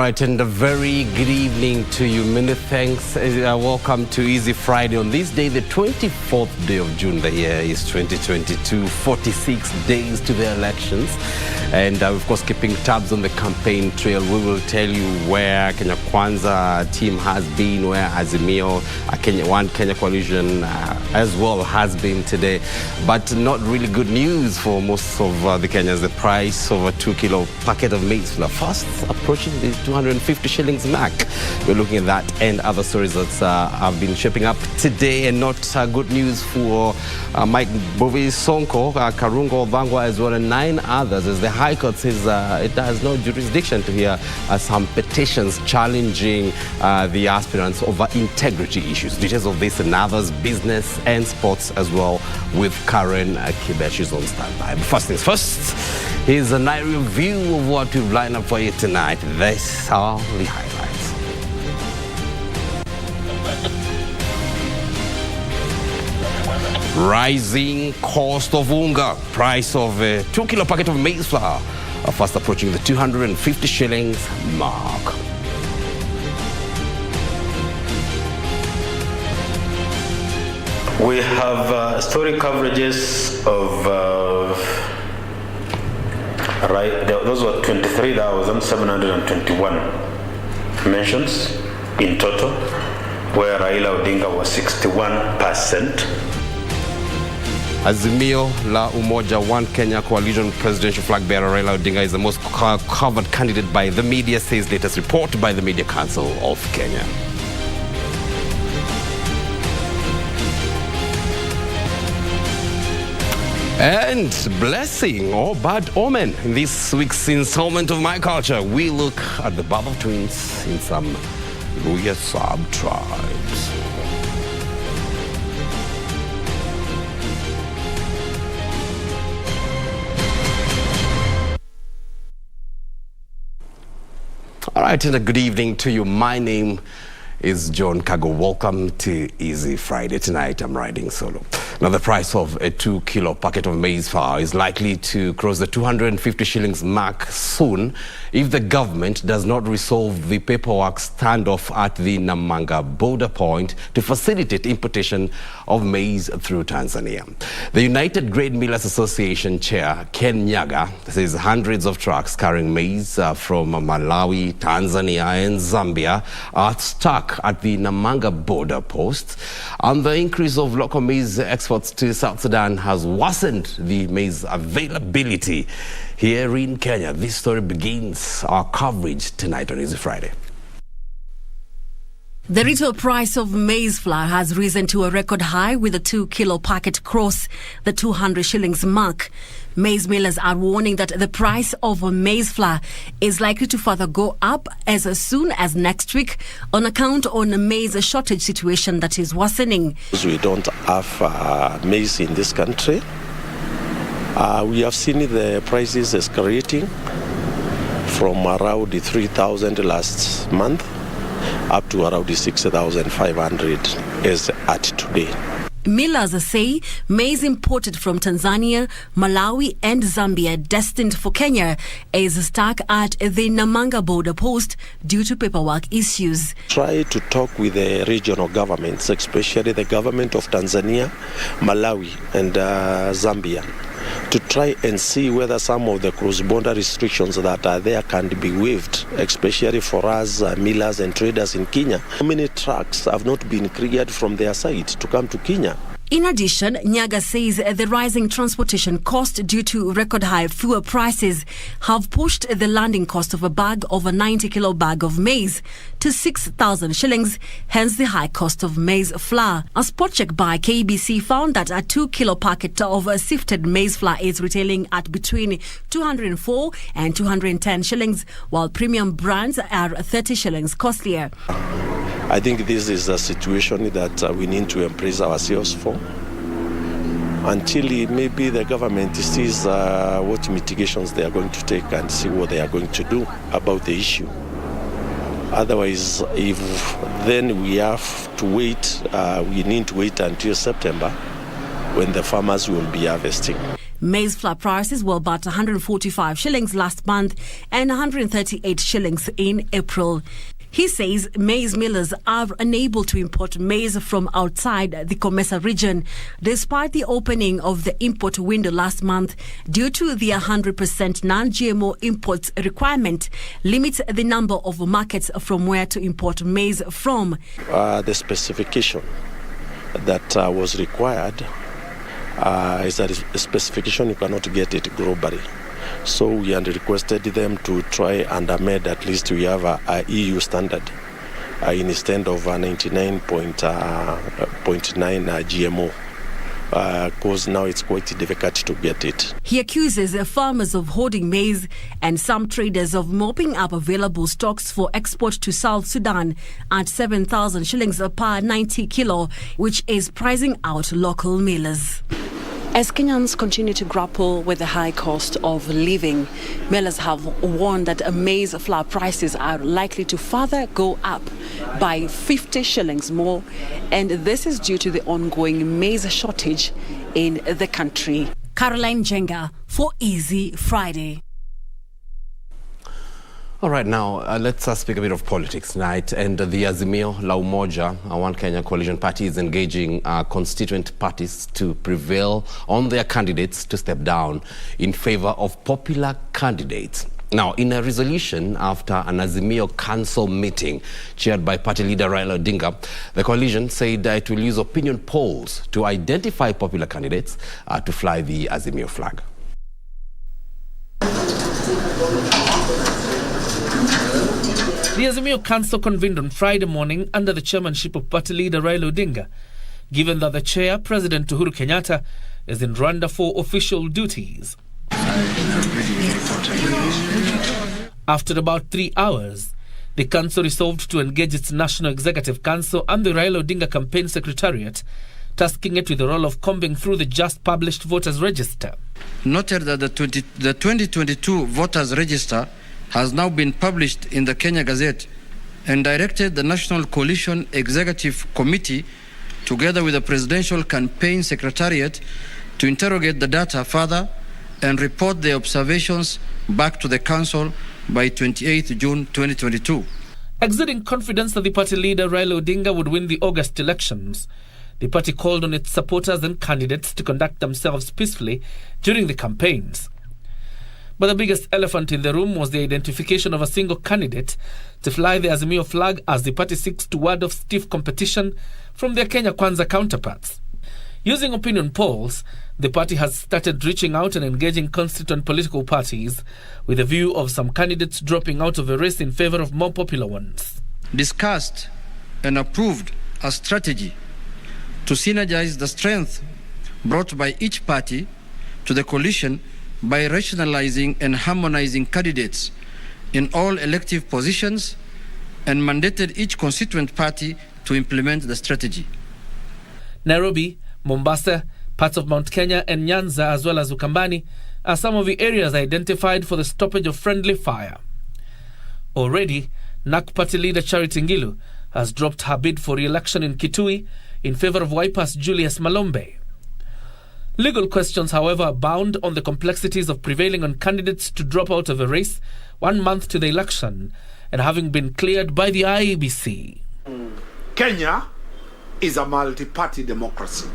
right, and a very good evening to you. Many thanks. Welcome to Easy Friday. On this day, the 24th day of June, the year is 2022, 46 days to the elections. And of course, keeping tabs on the campaign trail, we will tell you where Kenya Kwanza team has been, where Azimio, Kenya Coalition as well has been today. But not really good news for most of the Kenyans. The price of a 2-kilo packet of maize flour fast approaching the 250 shillings mark. We're looking at that and other stories that have been shaping up today, and not good news for Mike Bovi Sonko, Karungo Bangwa, as well as 9 others, as the High Court says it has no jurisdiction to hear some petitions challenging the aspirants over integrity issues. Details of this and others, business and sports as well, with Karen Kibesh is on standby. But first things first, here's a night review of what we've lined up for you tonight. These are the highlights. Rising cost of unga, price of a 2-kilo packet of maize flour are fast approaching the 250 shillings mark. We have story coverages of those were 23,721 mentions in total, where Raila Odinga was 61%. Azimio la Umoja One Kenya Coalition presidential flag bearer Raila Odinga is the most covered candidate by the media, says latest report by the Media Council of Kenya. And blessing or bad omen in this week's installment of My Culture, we look at the birth of twins in some Luya sub-tribes. All right, and a good evening to you. My name is John Kago. Welcome to Easy Friday. Tonight I'm riding solo. Now, the price of a 2-kilo packet of maize flour is likely to cross the 250 shillings mark soon if the government does not resolve the paperwork standoff at the Namanga border point to facilitate importation of maize through Tanzania. The United Grain Millers Association chair, Ken Nyaga, says hundreds of trucks carrying maize from Malawi, Tanzania and Zambia are stuck at the Namanga border post, and the increase of local maize exports to South Sudan has worsened the maize availability here in Kenya. This story begins our coverage tonight on Easy Friday. The retail price of maize flour has risen to a record high, with a 2-kilo packet cross the 200 shillings mark. Maize millers are warning that the price of maize flour is likely to further go up as soon as next week on account of a maize shortage situation that is worsening. We don't have maize in this country. We have seen the prices escalating from around 3,000 last month up to around 6,500 as at today. Millers say maize imported from Tanzania, Malawi and Zambia destined for Kenya is stuck at the Namanga border post due to paperwork issues. Try to talk with the regional governments, especially the government of Tanzania, Malawi and Zambia, to try and see whether some of the cross-border restrictions that are there can be waived, especially for us millers and traders in Kenya. Many trucks have not been cleared from their side to come to Kenya. In addition, Nyaga says the rising transportation cost due to record high fuel prices have pushed the landing cost of a 90-kilo bag of maize to 6,000 shillings, hence the high cost of maize flour. A spot check by KBC found that a 2-kilo packet of sifted maize flour is retailing at between 204 and 210 shillings, while premium brands are 30 shillings costlier. I think this is a situation that we need to embrace ourselves for until maybe the government sees what mitigations they are going to take and see what they are going to do about the issue. Otherwise, if then we have to wait, we need to wait until September when the farmers will be harvesting. Maize flour prices were about 145 shillings last month and 138 shillings in April. He says maize millers are unable to import maize from outside the Comesa region, despite the opening of the import window last month due to the 100% non-GMO imports requirement limits the number of markets from where to import maize from. The specification that was required is a specification you cannot get it globally. So we had requested them to try and amend, at least we have a EU standard instead of 99.9 GMO, because now it's quite difficult to get it. He accuses farmers of hoarding maize and some traders of mopping up available stocks for export to South Sudan at 7,000 shillings per 90 kilo, which is pricing out local millers. As Kenyans continue to grapple with the high cost of living, millers have warned that maize flour prices are likely to further go up by 50 shillings more, and this is due to the ongoing maize shortage in the country. Caroline Jenga for Easy Friday. All right, now let's speak a bit of politics tonight. And the Azimio la Umoja, One Kenya coalition party, is engaging constituent parties to prevail on their candidates to step down in favor of popular candidates. Now, in a resolution after an Azimio council meeting chaired by party leader Raila Odinga, the coalition said it will use opinion polls to identify popular candidates to fly the Azimio flag. The Azimio Council convened on Friday morning under the chairmanship of party leader Raila Odinga, given that the chair, President Uhuru Kenyatta, is in Rwanda for official duties. After about 3 hours, the council resolved to engage its National Executive Council and the Raila Odinga Campaign Secretariat, tasking it with the role of combing through the just published voters register. Noted that the 2022 voters register has now been published in the Kenya Gazette, and directed the National Coalition Executive Committee together with the Presidential Campaign Secretariat to interrogate the data further and report their observations back to the Council by 28 June 2022. Exuding confidence that the party leader Raila Odinga would win the August elections, the party called on its supporters and candidates to conduct themselves peacefully during the campaigns. But the biggest elephant in the room was the identification of a single candidate to fly the Azimio flag as the party seeks to ward off stiff competition from their Kenya Kwanza counterparts. Using opinion polls, the party has started reaching out and engaging constituent political parties with a view of some candidates dropping out of a race in favor of more popular ones. Discussed and approved a strategy to synergize the strength brought by each party to the coalition by rationalizing and harmonizing candidates in all elective positions, and mandated each constituent party to implement the strategy. Nairobi, Mombasa, parts of Mount Kenya and Nyanza, as well as Ukambani, are some of the areas identified for the stoppage of friendly fire. Already, NAK party leader Charity Ngilu has dropped her bid for re-election in Kitui in favor of Wiper's Julius Malombe. Legal questions, however, abound on the complexities of prevailing on candidates to drop out of a race 1 month to the election and having been cleared by the IEBC. Kenya is a multi-party democracy,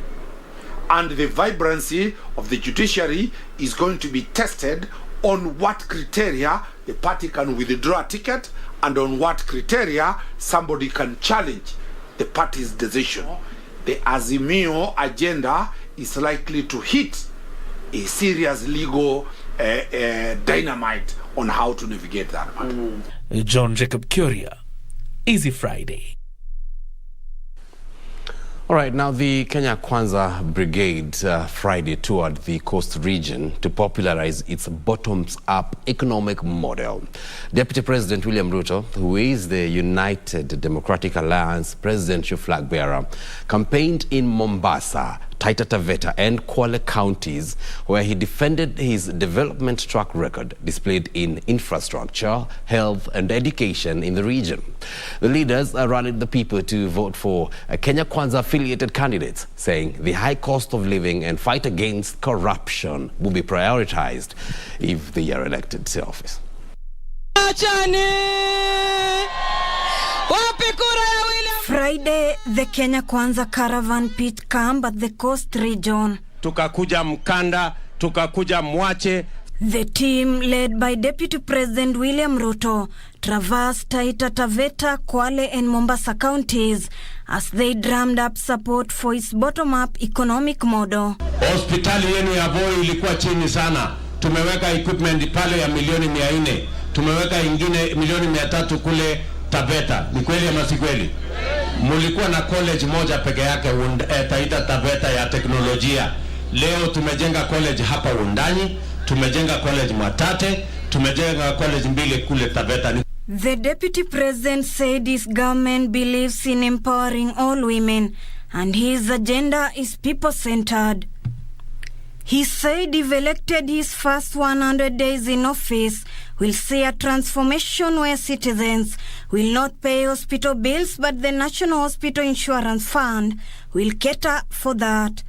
and the vibrancy of the judiciary is going to be tested on what criteria the party can withdraw a ticket and on what criteria somebody can challenge the party's decision. The Azimio agenda is likely to hit a serious legal dynamite on how to navigate that matter. John Jacob Curia, Easy Friday. All right, now the Kenya Kwanza Brigade Friday toured the coast region to popularize its bottoms-up economic model. Deputy President William Ruto, who is the United Democratic Alliance presidential flag bearer, campaigned in Mombasa Taita Taveta and Kwale counties, where he defended his development track record displayed in infrastructure, health and education in the region. The leaders rallied the people to vote for Kenya Kwanza affiliated candidates, saying the high cost of living and fight against corruption will be prioritized if they are elected to office. Friday, the Kenya Kwanza caravan pit camp at the coast region. Tukakuja Mkanda, tukakuja Mwache. The team, led by Deputy President William Ruto, traversed Taita Taveta, Kwale and Mombasa counties as they drummed up support for its bottom-up economic model. Hospitali yenu ya Voi ilikuwa chini sana. Tumeweka equipment pale ya milioni 400. Tumeweka ingine milioni 300 kule Taveta. Ni kweli ama si kweli? Mulikuwa na college moja peke yake Taita Taveta ya teknolojia. Leo tumejenga college hapa Undani, tumejenga college Mwatate, tumejenga college 2 kule Taveta. The Deputy President said his government believes in empowering all women and his agenda is people-centered. He said if elected, his first 100 days in office will see a transformation where citizens will not pay hospital bills, but the National Hospital Insurance Fund will cater for that.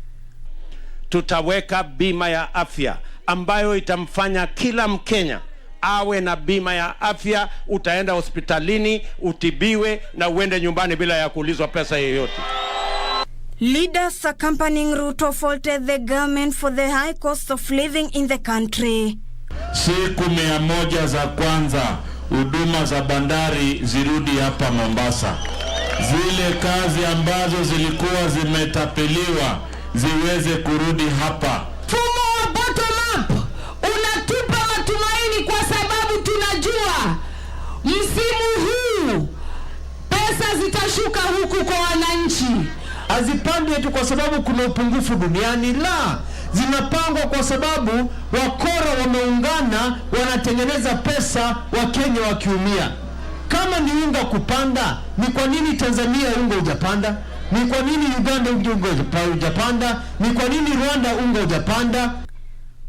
Tutaweka bima ya afya ambayo itamfanya kila Mkenya awe na bima ya afya. Utaenda hospitalini, utibiwe na uende nyumbani bila ya kuulizwa pesa yoyote. Leaders accompanying Ruto faulted the government for the high cost of living in the country. Siku 100 za kwanza huduma za bandari zirudi hapa Mombasa. Zile kazi ambazo zilikuwa zimetapeliwa ziweze kurudi hapa. Mfumo wa bottom up unatupa matumaini kwa sababu tunajua msimu huu pesa zitashuka huku kwa wananchi. Hazipandwi tu kwa sababu kuna upungufu duniani, la, zinapangwa kwa sababu wakora wameungana wanatengeneza pesa, Wakenya wakiumia. Kama ni unga kupanda, ni kwa nini Tanzania unga hujapanda? Ni kwa nini Uganda unga hujapanda? Ni kwa nini Rwanda unga hujapanda?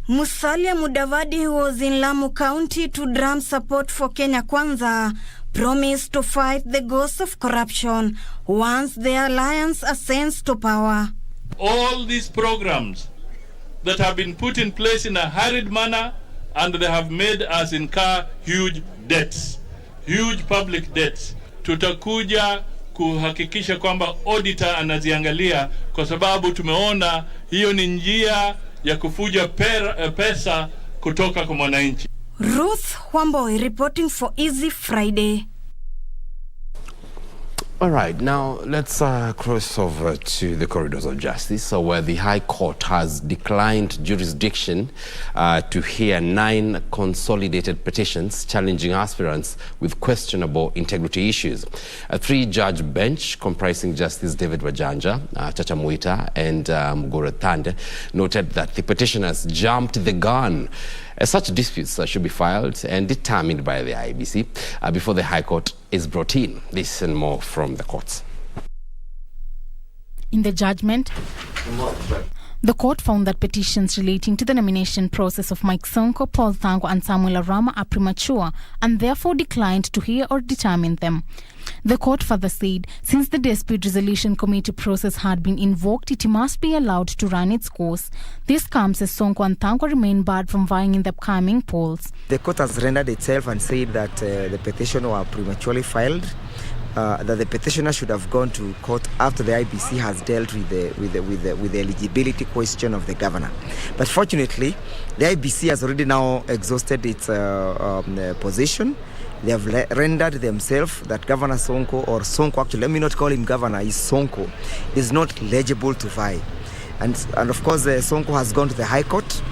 Musalia Mudavadi, who was in Lamu County to drum support for Kenya Kwanza, promised to fight the ghost of corruption once the alliance ascends to power. All these programs that have been put in place in a hurried manner, and they have made us incur huge debts, huge public debts. Tutakuja kuhakikisha kwamba auditor anaziangalia, kwa sababu tumeona hiyo ni njia ya kufuja pesa kutoka kwa mwananchi. Ruth Wamboi reporting for Easy Friday. All right, now let's cross over to the corridors of justice, where the High Court has declined jurisdiction to hear 9 consolidated petitions challenging aspirants with questionable integrity issues. A 3-judge bench comprising Justice David Wajanja, Chacha Muita and Mugore Thande noted that the petitioners jumped the gun. Such disputes should be filed and determined by the IBC before the High Court is brought in. This and more from the courts. In the judgment, the court found that petitions relating to the nomination process of Mike Sonko, Paul Thango and Samuel Arama are premature and therefore declined to hear or determine them. The court further said, since the Dispute Resolution Committee process had been invoked, it must be allowed to run its course. This comes as Sonko and Thango remain barred from vying in the upcoming polls. The court has rendered itself and said that the petition were prematurely filed, that the petitioner should have gone to court after the IBC has dealt with the eligibility question of the governor. But fortunately, the IBC has already now exhausted its position. They have rendered themselves that Governor Sonko, or Sonko actually, let me not call him governor, is Sonko, is not legible to vie. And of course, Sonko has gone to the High Court,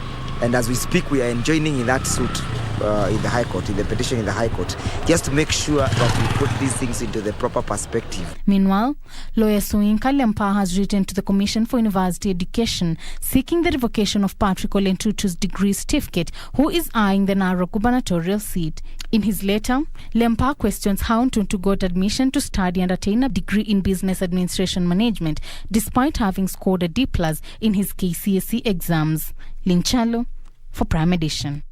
and as we speak, we are enjoining in that suit. in the High Court, in the petition in the High Court, just to make sure that we put these things into the proper perspective. Meanwhile, lawyer Soyinka Lempa has written to the Commission for University Education seeking the revocation of Patrick Ole Ntutu's degree certificate, who is eyeing the Narok gubernatorial seat. In his letter, Lempa questions how Ntutu got admission to study and attain a degree in business administration management, despite having scored a D+ in his KCSE exams. Linchalo for Prime Edition.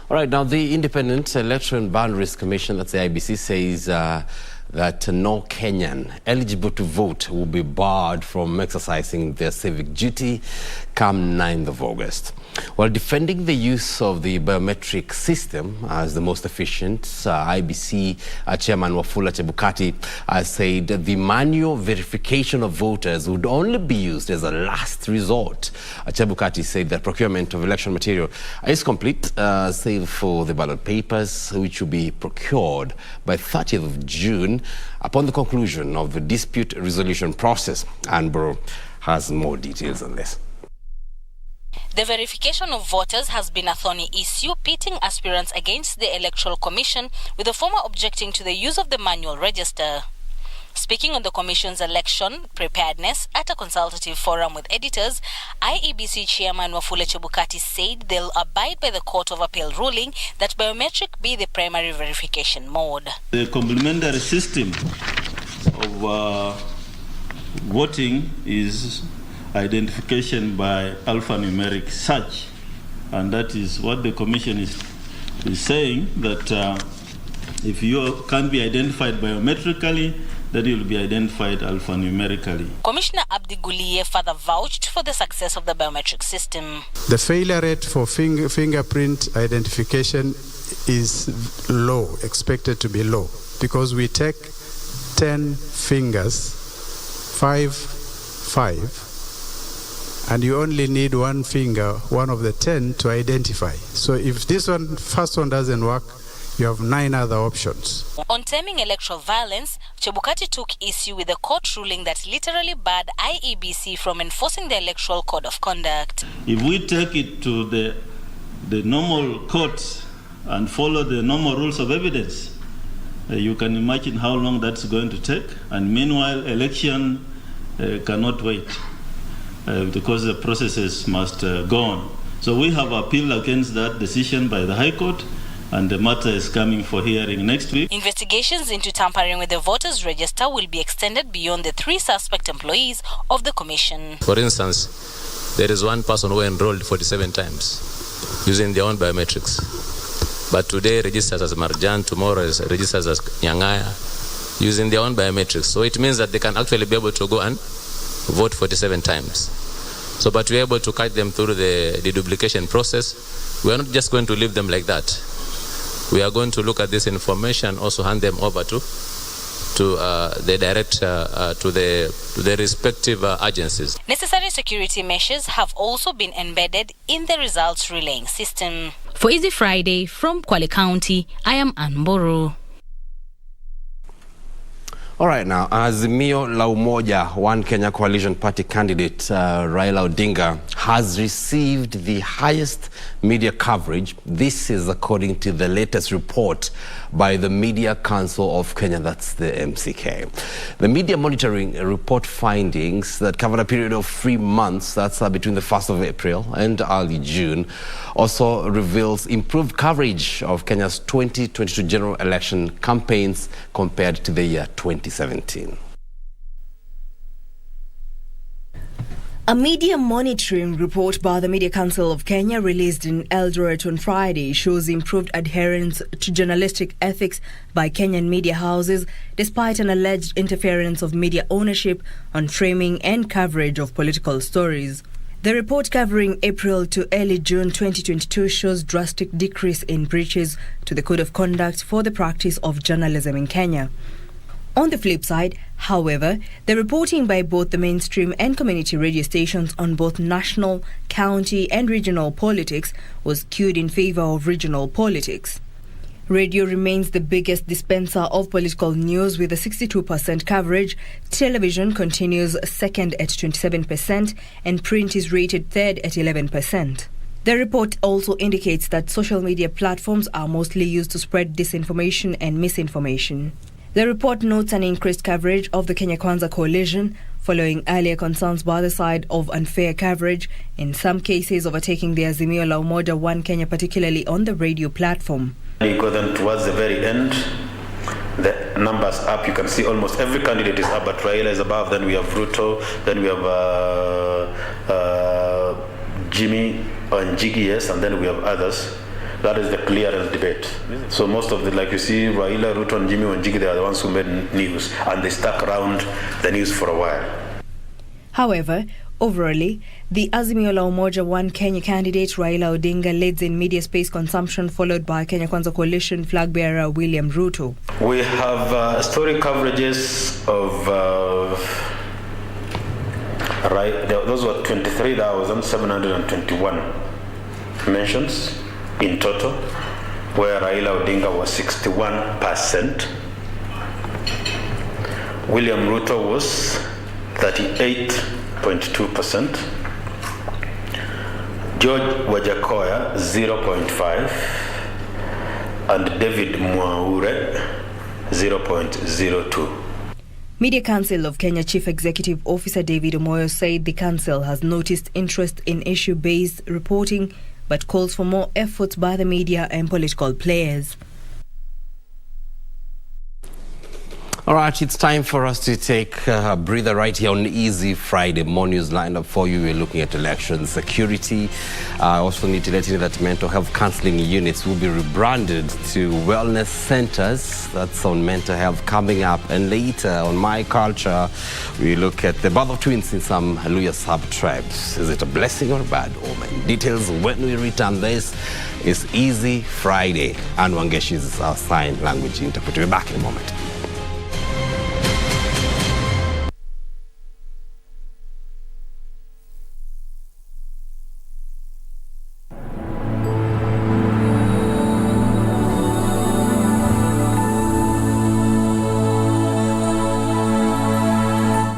All right, now the Independent Electoral and Boundaries Commission, that's the IBC, says that no Kenyan eligible to vote will be barred from exercising their civic duty come 9th of August. While defending the use of the biometric system as the most efficient, IBC Chairman Wafula Chebukati said the manual verification of voters would only be used as a last resort. Chebukati said that procurement of election material is complete, save for the ballot papers, which will be procured by 30th of June upon the conclusion of the dispute resolution process. Anbro has more details on this. The verification of voters has been a thorny issue, pitting aspirants against the Electoral Commission, with the former objecting to the use of the manual register. Speaking on the Commission's election preparedness at a consultative forum with editors, IEBC Chairman Wafula Chebukati said they'll abide by the Court of Appeal ruling that biometric be the primary verification mode. The complementary system of voting is identification by alphanumeric search, and that is what the Commission is saying, that if you can't be identified biometrically, then you'll be identified alphanumerically. Commissioner Abdi Guliye further vouched for the success of the biometric system. The failure rate for fingerprint identification is low, expected to be low, because we take 10 fingers, 5, and you only need one finger, one of the 10, to identify. So if this first one doesn't work, you have 9 other options. On taming electoral violence, Chebukati took issue with the court ruling that literally barred IEBC from enforcing the Electoral Code of Conduct. If we take it to the normal courts and follow the normal rules of evidence, you can imagine how long that's going to take. And meanwhile, election cannot wait because the processes must go on. So we have appealed against that decision by the High Court, and the matter is coming for hearing next week. Investigations into tampering with the voters' register will be extended beyond the 3 suspect employees of the Commission. For instance, there is one person who enrolled 47 times using their own biometrics. But today registers as Marjan, tomorrow registers as Nyangaya, using their own biometrics. So it means that they can actually be able to go and vote 47 times. So, but we're able to catch them through the deduplication process. We are not just going to leave them like that. We are going to look at this information, also hand them over to the respective agencies. Necessary security measures have also been embedded in the results relaying system. For Easy Friday from Kwale County, I am Anboro. All right, now, Azimio la Umoja, One Kenya Coalition Party candidate Raila Odinga has received the highest media coverage. This is according to the latest report by the Media Council of Kenya, that's the MCK. The media monitoring report findings that covered a period of 3 months, that's between the 1st of April and early June, also reveals improved coverage of Kenya's 2022 general election campaigns compared to the year 2017. A media monitoring report by the Media Council of Kenya released in Eldoret on Friday shows improved adherence to journalistic ethics by Kenyan media houses despite an alleged interference of media ownership on framing and coverage of political stories. The report covering April to early June 2022 shows drastic decrease in breaches to the Code of Conduct for the practice of journalism in Kenya. On the flip side, however, the reporting by both the mainstream and community radio stations on both national, county and regional politics was skewed in favor of regional politics. Radio remains the biggest dispenser of political news with a 62% coverage. Television continues second at 27% and print is rated third at 11%. The report also indicates that social media platforms are mostly used to spread disinformation and misinformation. The report notes an increased coverage of the Kenya Kwanza coalition following earlier concerns by the side of unfair coverage, in some cases overtaking the Azimio la Umoja One Kenya, particularly on the radio platform. You go then towards the very end, the numbers up, you can see almost every candidate is up, but Raila is above, then we have Ruto, then we have Jimmy and Jiggy, yes, and then we have others. That is the clearance debate. So most of the, like you see, Raila, Ruto, and Jimmy and Jiggy, they are the ones who made news, and they stuck around the news for a while. However, overall, the Azimio la Umoja One Kenya candidate Raila Odinga leads in media space consumption, followed by Kenya Kwanza coalition flag bearer William Ruto. We have story coverages of those were 23,721 mentions in total, where Raila Odinga was 61%. William Ruto was 38.2%. George Wajakoya 0.5%, and David Mwaure 0.02%. Media Council of Kenya Chief Executive Officer David Omoyo said the council has noticed interest in issue-based reporting, but calls for more efforts by the media and political players. All right, it's time for us to take a breather right here on Easy Friday. More news lined up for you. We're looking at election security. I also need to let you know that mental health counseling units will be rebranded to wellness centers. That's on mental health coming up. And later on My Culture, we look at the birth of twins in some Luya sub-tribes. Is it a blessing or a bad omen? Details when we return. This is Easy Friday. And Wangeshi is our sign language interpreter. We're back in a moment.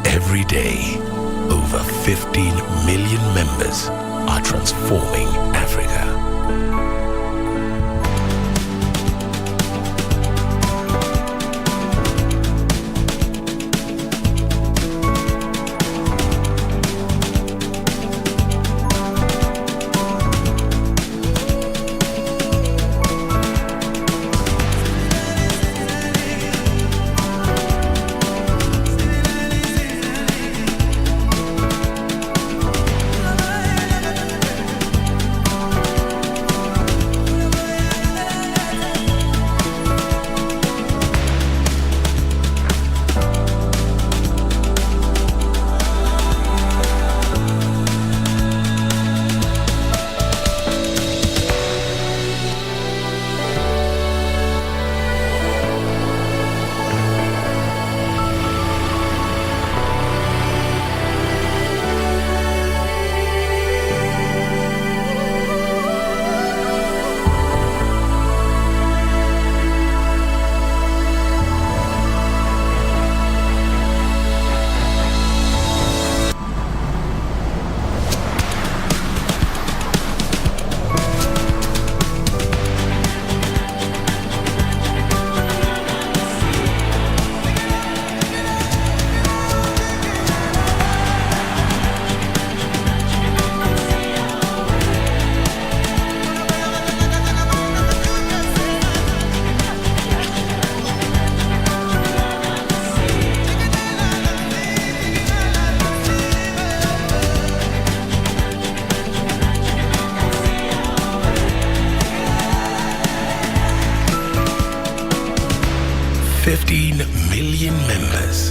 Every day, over 15 million members are transforming Africa. members,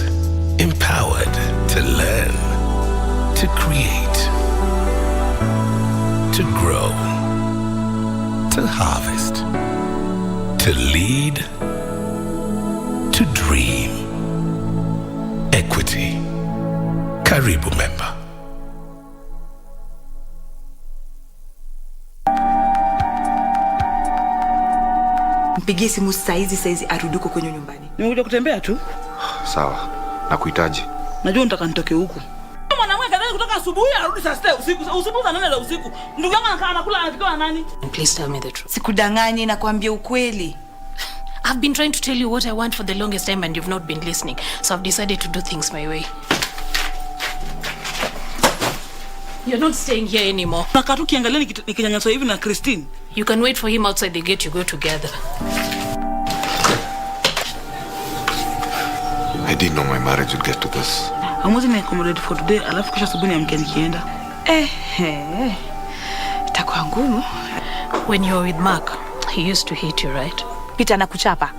empowered to learn, to create, to grow, to harvest, to lead, to dream. Equity. Karibu member. Mpigie simu saizi aruduko kwenye nyumbani. Nimekuja kutembea tu. Sawa. Nakuhitaji. Najua unataka nitoke huku. Mwanamke kutoka asubuhi arudi saa 6 usiku. Usiku saa 8 usiku. Ndugu yangu anakaa anakula anapikiwa na nani? Please tell me the truth. Sikudanganyi na kuambia ukweli. I've been trying to tell you what I want for the longest time and you've not been listening. So I've decided to do things my way. You're not staying here anymore. Nakatu kiangalia nikinyanyaswa hivi na Christine. You can wait for him outside the gate, you go together. I didn't know my marriage would get to this. Amuzi na accommodate for today, alafu kisha asubuhi niamke nikienda. Itakuwa ngumu. When you were with Mark, he used to hate you, right? Peter na kuchapa.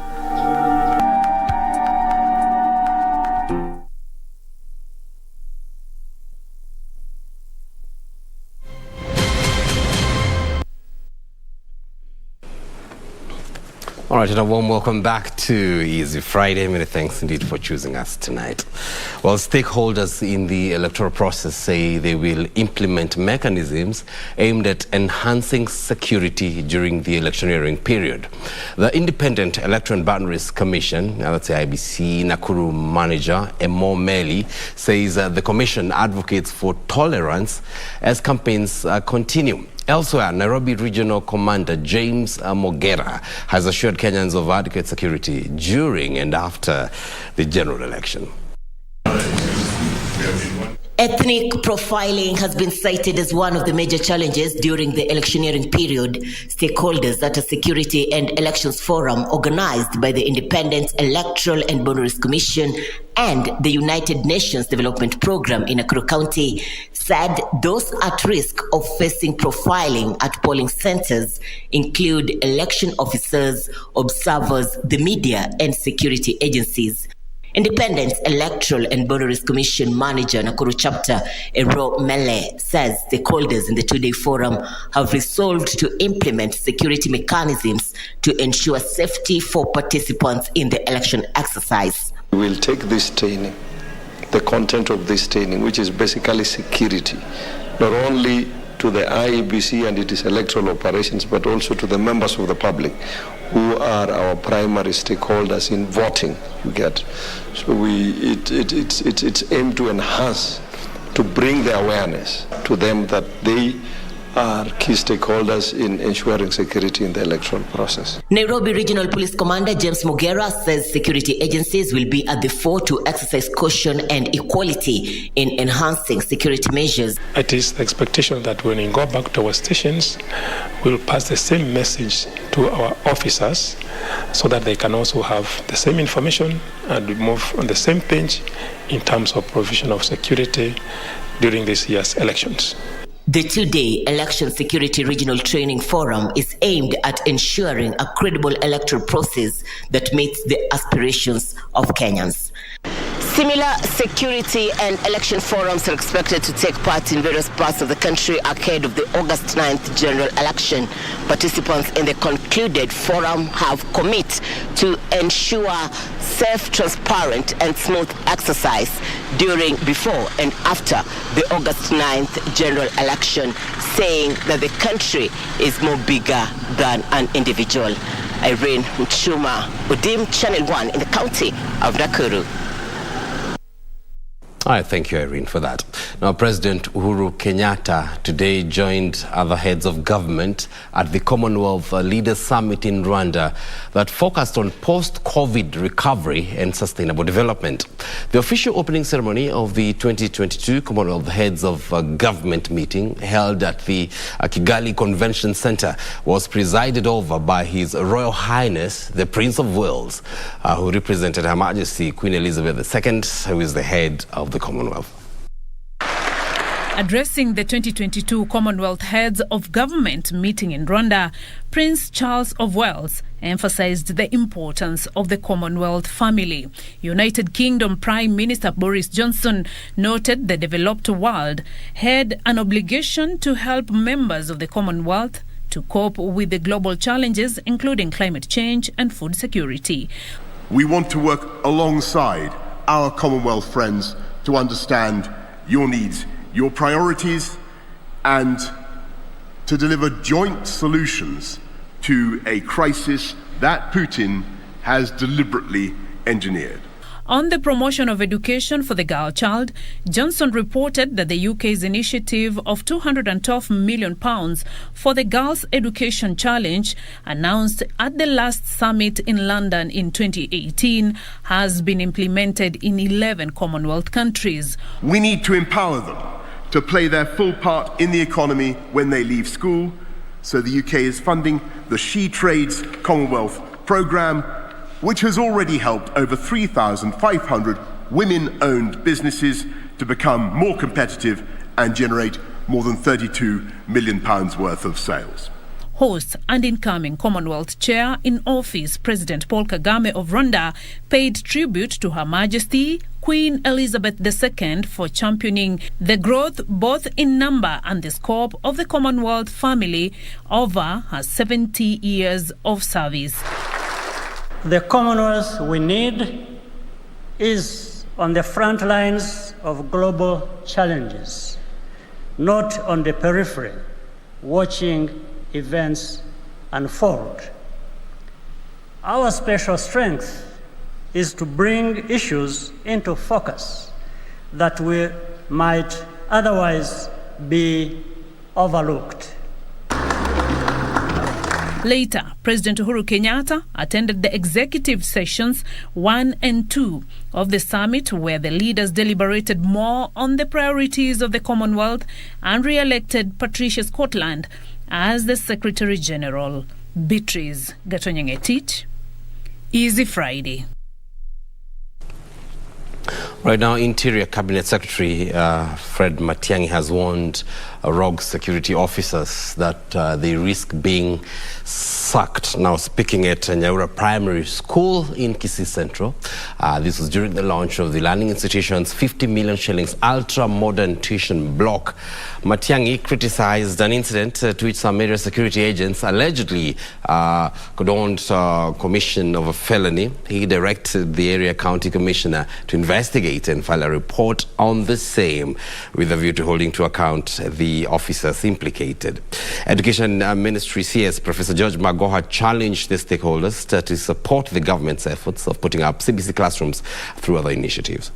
All right, and a warm welcome back to Easy Friday. Many thanks indeed for choosing us tonight. Well, stakeholders in the electoral process say they will implement mechanisms aimed at enhancing security during the electioneering period. The Independent Electoral and Boundaries Commission, that's the IBC Nakuru manager, Embu Meli, says the commission advocates for tolerance as campaigns continue. Elsewhere, Nairobi Regional Commander James Mogera has assured Kenyans of adequate security during and after the general election. Ethnic profiling has been cited as one of the major challenges during the electioneering period. Stakeholders at a Security and Elections Forum organized by the Independent Electoral and Boundaries Commission and the United Nations Development Program in Nakuru County said those at risk of facing profiling at polling centers include election officers, observers, the media, and security agencies. Independent Electoral and Boundaries Commission Manager Nakuru Chapter Embu Meli says stakeholders in the two-day forum have resolved to implement security mechanisms to ensure safety for participants in the election exercise. We will take this training, the content of this training, which is basically security, not only to the IEBC and its electoral operations, but also to the members of the public who are our primary stakeholders in voting. You get, so it's aimed to enhance, to bring the awareness to them that they are key stakeholders in ensuring security in the electoral process. Nairobi Regional Police Commander James Mogera says security agencies will be at the fore to exercise caution and equality in enhancing security measures. It is the expectation that when we go back to our stations, we'll pass the same message to our officers so that they can also have the same information and we move on the same page in terms of provision of security during this year's elections. The two-day Election Security Regional Training Forum is aimed at ensuring a credible electoral process that meets the aspirations of Kenyans. Similar security and election forums are expected to take part in various parts of the country ahead of the August 9th general election. Participants in the concluded forum have committed to ensure safe, transparent, and smooth exercise during, before, and after the August 9th general election, saying that the country is more bigger than an individual. Irene Mchuma, Udim, Channel 1 in the county of Nakuru. All right, thank you, Irene, for that. Now, President Uhuru Kenyatta today joined other heads of government at the Commonwealth Leaders Summit in Rwanda that focused on post-COVID recovery and sustainable development. The official opening ceremony of the 2022 Commonwealth Heads of Government meeting held at the Kigali Convention Center was presided over by His Royal Highness, the Prince of Wales, who represented Her Majesty Queen Elizabeth II, who is the head of the Commonwealth. Addressing the 2022 Commonwealth Heads of Government meeting in Rwanda, Prince Charles of Wales emphasized the importance of the Commonwealth family. United Kingdom Prime Minister Boris Johnson noted the developed world had an obligation to help members of the Commonwealth to cope with the global challenges, including climate change and food security. We want to work alongside our Commonwealth friends to understand your needs, your priorities, and to deliver joint solutions to a crisis that Putin has deliberately engineered. On the promotion of education for the girl child, Johnson reported that the UK's initiative of £212 million for the Girls' Education Challenge, announced at the last summit in London in 2018, has been implemented in 11 Commonwealth countries. We need to empower them to play their full part in the economy when they leave school, so the UK is funding the She Trades Commonwealth programme, which has already helped over 3,500 women-owned businesses to become more competitive and generate more than £32 million worth of sales. Host and incoming Commonwealth Chair in Office, President Paul Kagame of Rwanda, paid tribute to Her Majesty Queen Elizabeth II for championing the growth both in number and the scope of the Commonwealth family over her 70 years of service. The Commonwealth we need is on the front lines of global challenges, not on the periphery, watching events unfold. Our special strength is to bring issues into focus that we might otherwise be overlooked. Later, President Uhuru Kenyatta attended the executive sessions 1 and 2 of the summit, where the leaders deliberated more on the priorities of the Commonwealth and re-elected Patricia Scotland as the Secretary General. Beatrice Gatonyengetich, Easy Friday. Right now, Interior Cabinet Secretary Fred Matiang'i has warned rogue security officers that they risk being sacked. Now, speaking at Nyaura Primary School in Kisii Central, this was during the launch of the learning institution's 50 million shillings ultra-modern tuition block. Matiang'i criticized an incident to which some area security agents allegedly condoned commission of a felony. He directed the area county commissioner to investigate and file a report on the same, with a view to holding to account the officers implicated. Education Ministry CS Professor George Magoha challenged the stakeholders to support the government's efforts of putting up CBC classrooms through other initiatives.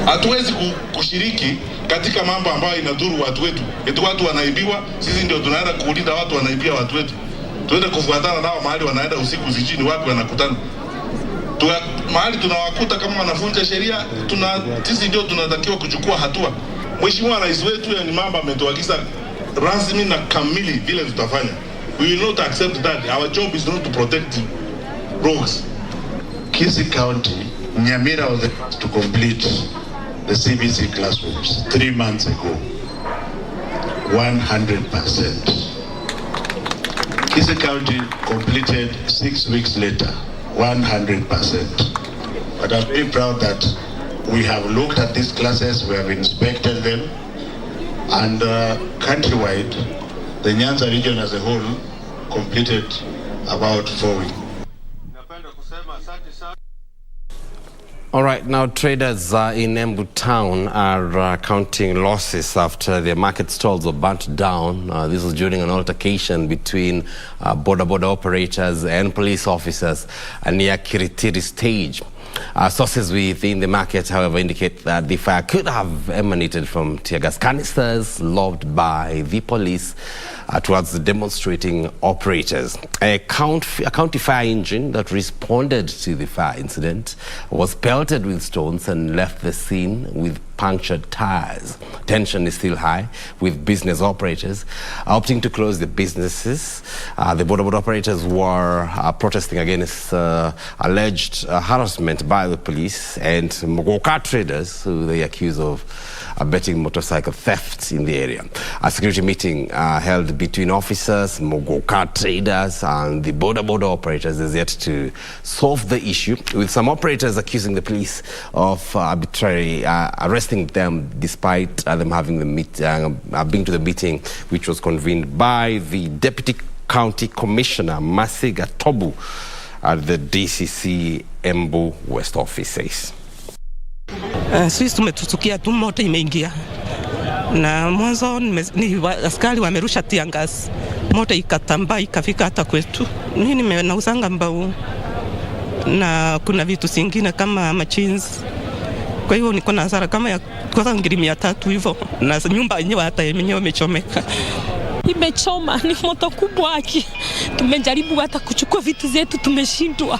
Hatuwezi kushiriki katika mambo ambayo inadhuru watu wetu. Eti watu wanaibiwa, sisi ndio tunaenda kuuliza watu wanaibia watu wetu. Tuende kufuatana nao mahali wanaenda usiku zijini, wapi wanakutana. Mahali tunawakuta kama wanafunja sheria, sisi ndio tunatakiwa kuchukua hatua. Mheshimiwa Rais wetu ni mambo ametuagiza rasmi na kamili vile tutafanya. We will not accept that. Our job is not to protect rogues. Kisii County, Nyamira was the first to complete the CBC classrooms 3 months ago. 100%. Kisii County completed 6 weeks later. 100%. But I'm very proud that we have looked at these classes, we have inspected them, and countrywide, the Nyanza region as a whole completed about 4 weeks. All right, now traders in Embu town are counting losses after their market stalls were burnt down. This was during an altercation between border operators and police officers near Kiritiri stage. Sources within the market, however, indicate that the fire could have emanated from tear gas canisters lobbed by the police towards the demonstrating operators. A county fire engine that responded to the fire incident was pelted with stones and left the scene with punctured tires. Tension is still high, with business operators opting to close their businesses. The border operators were protesting against alleged harassment by the police, and Mogoka traders, who they accuse of abetting motorcycle theft in the area. A security meeting held between officers, Mogoka traders, and the border operators is yet to solve the issue, with some operators accusing the police of arbitrarily arresting them despite them having been to the meeting, which was convened by the Deputy County Commissioner Masiga Tobu at the DCC Embu West offices. Sisi tumetutukia tu moto imeingia na mwanzo ni askari wamerusha tiangas, moto ikatambaa ikafika hata kwetu. Mimi nimenauzanga mbao na kuna vitu zingine kama machines. Kwa hivyo niko na hasara kama ya kwa 300 hivyo, na nyumba yenyewe hata yenyewe imechomeka. Imechoma, ni moto kubwa haki. Tumejaribu hata kuchukua vitu zetu tumeshindwa.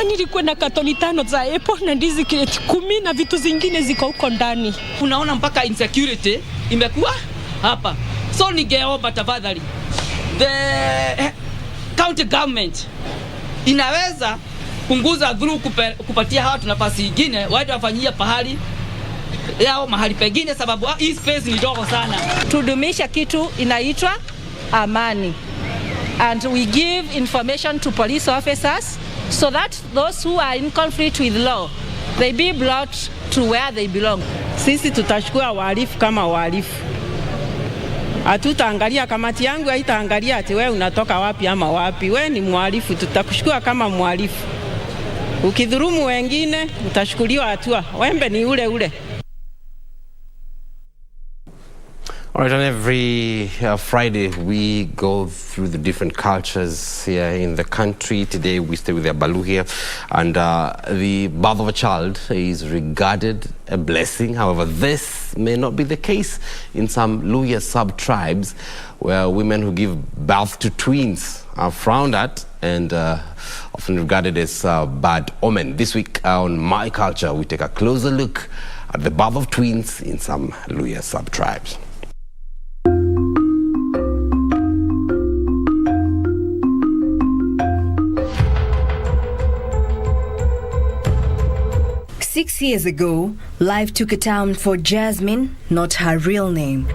Nilikuwa na katoni 5 za apple na ndizi kreti 10 na vitu zingine ziko huko ndani. Unaona mpaka insecurity imekuwa hapa. So ningeomba tafadhali the county government inaweza punguza dhuru kupatia hawa nafasi nyingine waje wafanyie pahali yao mahali pengine, sababu hii space ni dogo sana. Tudumisha kitu inaitwa amani, and we give information to police officers so that those who are in conflict with law they be brought to where they belong. Sisi tutachukua wahalifu kama wahalifu. Hatutaangalia, kamati yangu haitaangalia ati wewe unatoka wapi ama wapi. Wewe ni mhalifu, tutakuchukua kama mhalifu. Ukidhulumu wengine utashukuliwa hatua. Wembe ni ule ule. All right, on every Friday, we go through the different cultures here in the country. Today, we stay with the Abalu here. And the birth of a child is regarded a blessing. However, this may not be the case in some Luhya sub-tribes, where women who give birth to twins are frowned at and often regarded as bad omen. This week on My Culture, we take a closer look at the birth of twins in some Luhya sub-tribes. Six years ago, life took a turn for Jasmine, not her real name.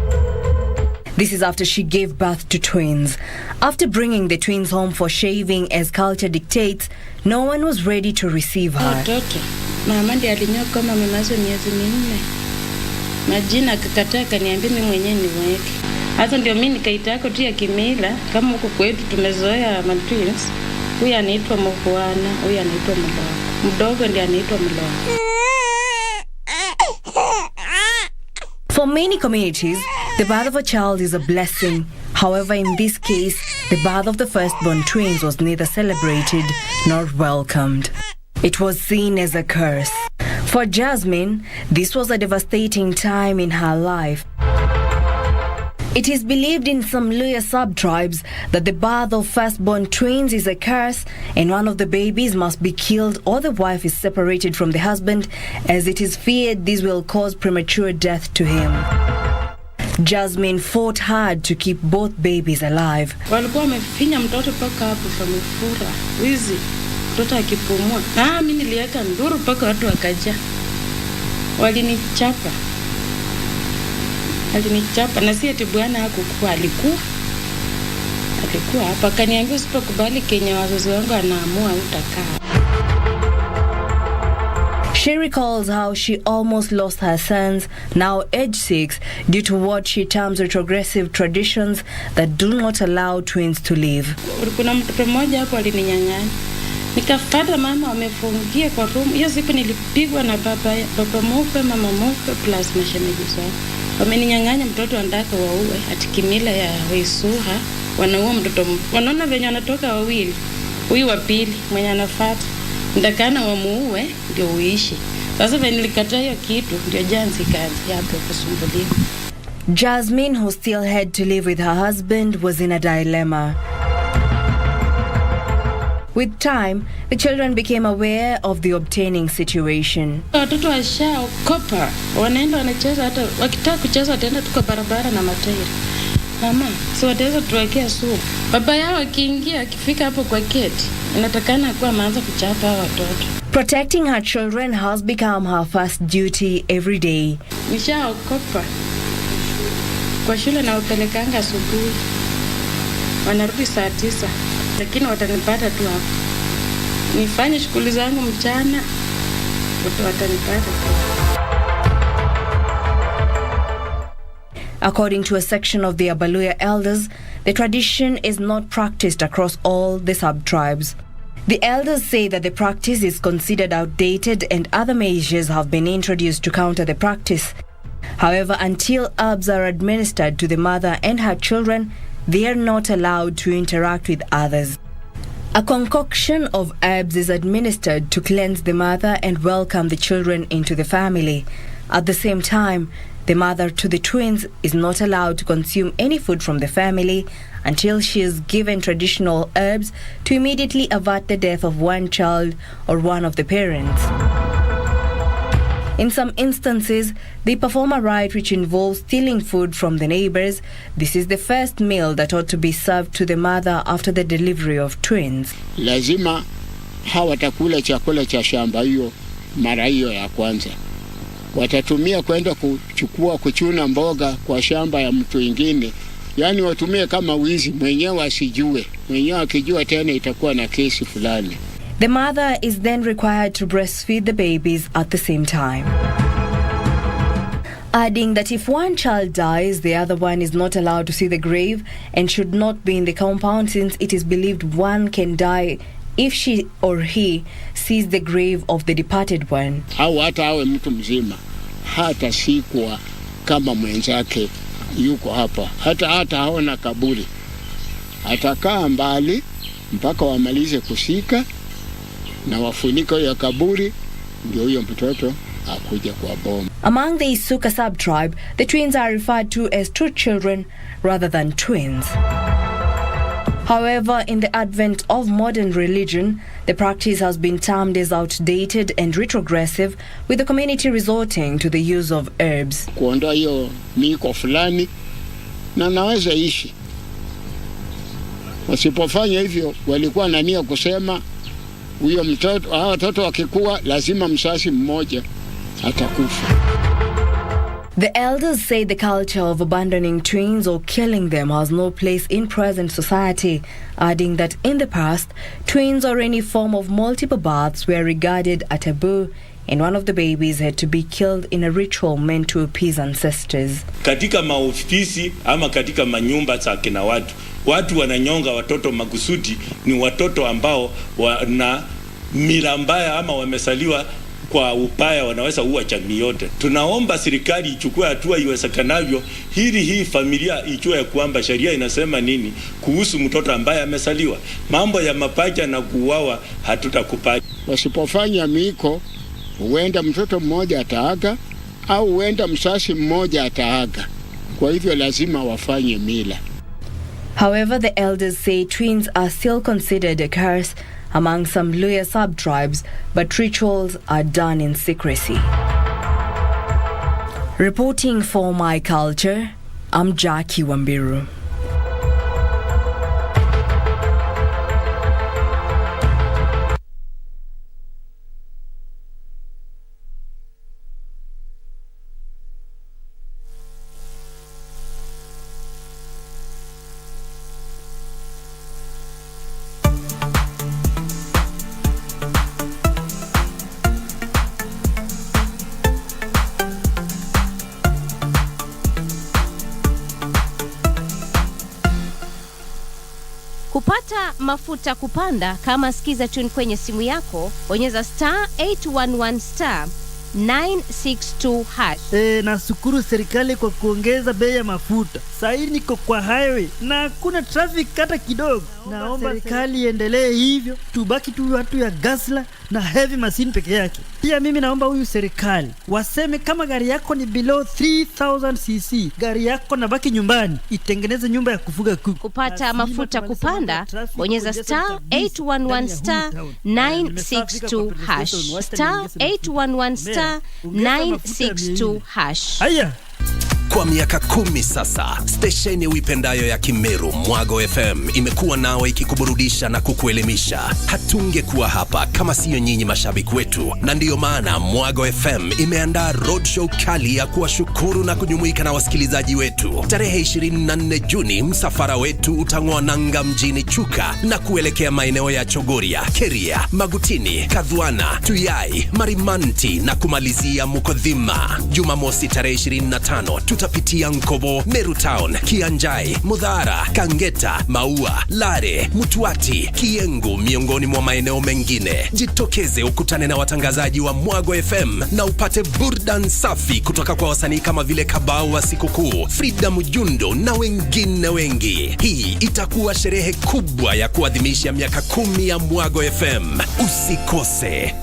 This is after she gave birth to twins. After bringing the twins home for shaving as culture dictates, no one was ready to receive her. Watoto, mama ndiye alinyoa kama mamazo miezi 4. Majina akakataa, kaniambia mimi mwenyewe niweke. Hata ndio mimi nikaitako tu ya kimila, kama huko kwetu tumezoea twins. Huyu anaitwa Mwana, huyu anaitwa Mdogo. Mdogo ndiye anaitwa Mdogo. For many communities, the birth of a child is a blessing. However, in this case, the birth of the firstborn twins was neither celebrated nor welcomed. It was seen as a curse. For Jasmine, this was a devastating time in her life. It is believed in some Luhya sub-tribes that the birth of firstborn twins is a curse and one of the babies must be killed or the wife is separated from the husband, as it is feared this will cause premature death to him. Jasmine fought hard to keep both babies alive. Walikuwa wamefinya mtoto paka hapo kamefura. Wizi. Mtoto akipumua. Mimi niliweka nduru paka watu wakaja. Walinichapa. Alinichapa na si eti bwana hakukuwa, alikuwa hapa. Kaniambia usipokubali Kenya wazazi wangu anaamua utakaa. She recalls how she almost lost her sons, now age 6, due to what she terms retrogressive traditions that do not allow twins to live. Kuna mtoto mmoja hapo alininyang'anya. Nikafuata mama wamefungia kwa room. Hiyo siku nilipigwa na baba mweupe, mama mweupe plus mashemeji zao. Wameninyang'anya mtoto andaka waue, ati kimila ya Waisuha wanaua mtoto. Wanaona venye wanatoka wawili. Huyu wa pili mwenye anafuata ndakana wamuue ndio uishi. Sasa venye nilikataa hiyo kitu ndio janzi kazi hapo kusumbuliwa. Jasmine, who still had to live with her husband, was in a dilemma. With time, the children became aware of the obtaining situation. Watoto washaokopa, wanaenda wanacheza, hata wakitaka kucheza wataenda tuko barabara na matairi. Mama, si wataweza tuwekea sumu. Baba yao akiingia, akifika hapo kwa gate, anatakana kuwa ameanza kuchapa watoto. Protecting her children has become her first duty every day. Nishaokopa. Kwa shule na upelekanga asubuhi. Wanarudi saa 9. Lakini watanipata tu hapo. Nifanye shughuli zangu mchana, watanipata tu. According to a section of the Abaluya elders, the tradition is not practiced across all the sub-tribes. The elders say that the practice is considered outdated and other measures have been introduced to counter the practice. However, until herbs are administered to the mother and her children, they are not allowed to interact with others. A concoction of herbs is administered to cleanse the mother and welcome the children into the family. At the same time, the mother to the twins is not allowed to consume any food from the family until she is given traditional herbs to immediately avert the death of one child or one of the parents. In some instances, they perform a rite which involves stealing food from the neighbors. This is the first meal that ought to be served to the mother after the delivery of twins. Lazima hawatakula chakula cha shamba hiyo mara hiyo ya kwanza. Watatumia kwenda kuchuna mboga kwa shamba ya mtu mwingine. Yani watumie kama wizi, mwenyewe asijue. Mwenyewe akijua tena itakuwa na kesi fulani. The mother is then required to breastfeed the babies at the same time. Adding that if one child dies, the other one is not allowed to see the grave and should not be in the compound, since it is believed one can die if she or he sees the grave of the departed one. Au hata awe mtu mzima, hata sikwa kama mwenzake yuko hapa, hata haona kaburi, atakaa mbali mpaka wamalize kusika na wafunika ya kaburi, ndio huyo mtoto akuja kwa boma. Among the Isuka sub-tribe, the twins are referred to as true children rather than twins. However, in the advent of modern religion, the practice has been termed as outdated and retrogressive, with the community resorting to the use of herbs. Kuondoa hiyo miko fulani na naweza ishi. Wasipofanya hivyo, walikuwa na nia kusema huyo mtoto, watoto wakikua lazima msasi mmoja atakufa. The elders say the culture of abandoning twins or killing them has no place in present society, adding that in the past, twins or any form of multiple births were regarded as taboo, and one of the babies had to be killed in a ritual meant to appease ancestors. Katika maofisi ama katika manyumba za kina watu wananyonga watoto makusudi, ni watoto ambao wana mila mbaya ama wamesaliwa kwa upaya, wanaweza uwa jamii yote. Tunaomba serikali ichukue hatua iwezekanavyo, hii familia ijue kwamba sheria inasema nini kuhusu mtoto ambaye amesaliwa. Mambo ya mapacha na kuuawa hatutakubali. Wasipofanya miko, huenda mtoto mmoja ataaga au huenda msasi mmoja ataaga. Kwa hivyo lazima wafanye mila. However, the elders say twins are still considered a curse among some Luya sub-tribes, but rituals are done in secrecy. Reporting for My Culture, I'm Jackie Wambiru. Kupata mafuta kupanda, kama sikiza tune kwenye simu yako, bonyeza *811 962 hash. Nashukuru serikali kwa kuongeza bei ya mafuta. Sasa niko kwa highway na hakuna traffic hata kidogo. Naomba serikali iendelee hivyo, tubaki tu watu ya gasla na heavy machine peke yake. Pia mimi naomba huyu serikali waseme kama gari yako ni below 3000 cc, gari yako na baki nyumbani, itengeneze nyumba ya kufuga kuku. Kupata mafuta kupanda, bonyeza *811 962 hash. *811 962 hash. Haya. Kwa miaka 10 sasa, stesheni uipendayo ya Kimeru, Mwago FM, imekuwa nawe ikikuburudisha na kukuelimisha. Hatungekuwa hapa kama siyo nyinyi mashabiki wetu, na ndiyo maana Mwago FM imeandaa roadshow kali ya kuwashukuru na kujumuika na wasikilizaji wetu. Tarehe 24 Juni, msafara wetu utang'oa nanga mjini Chuka na kuelekea maeneo ya Chogoria, Keria, Magutini, Kadhwana, Tuyai, Marimanti na kumalizia Mukodhima. Jumamosi tarehe 25 utapitia Nkobo, Meru Town, Kianjai, Mudhara, Kangeta, Maua, Lare, Mutuati, Kiengu miongoni mwa maeneo mengine. Jitokeze ukutane na watangazaji wa Mwago FM na upate burdan safi kutoka kwa wasanii kama vile Kabao wa Sikukuu, Frida Mujundo na wengine wengi. Hii itakuwa sherehe kubwa ya kuadhimisha miaka 10 ya Mwago FM. Usikose.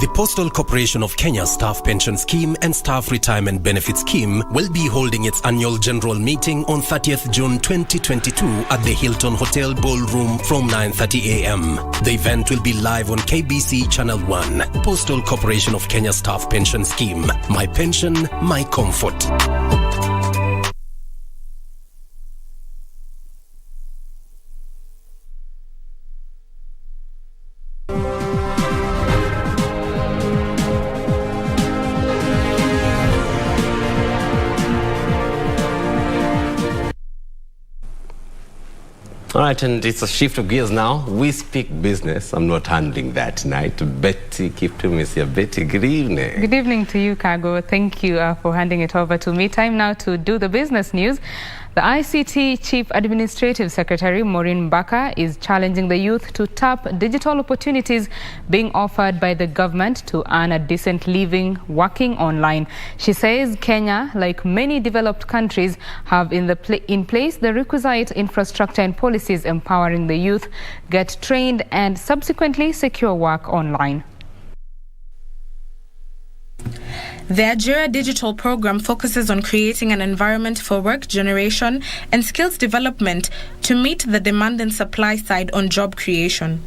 The Postal Corporation of Kenya Staff Pension Scheme and Staff Retirement Benefit Scheme will be holding its annual general meeting on 30th June 2022 at the Hilton Hotel Ballroom from 9:30 a.m. The event will be live on KBC Channel 1. Postal Corporation of Kenya Staff Pension Scheme. My pension, my comfort. All right, and it's a shift of gears now. We speak business. I'm not handling that tonight. Betty Kiptum is here. Betty, good evening. Good evening to you, Kago. Thank you for handing it over to me. Time now to do the business news. The ICT Chief Administrative Secretary, Maureen Mbaka, is challenging the youth to tap digital opportunities being offered by the government to earn a decent living working online. She says Kenya, like many developed countries, have in place the requisite infrastructure and policies empowering the youth get trained and subsequently secure work online. The Ajira Digital Program focuses on creating an environment for work generation and skills development to meet the demand and supply side on job creation.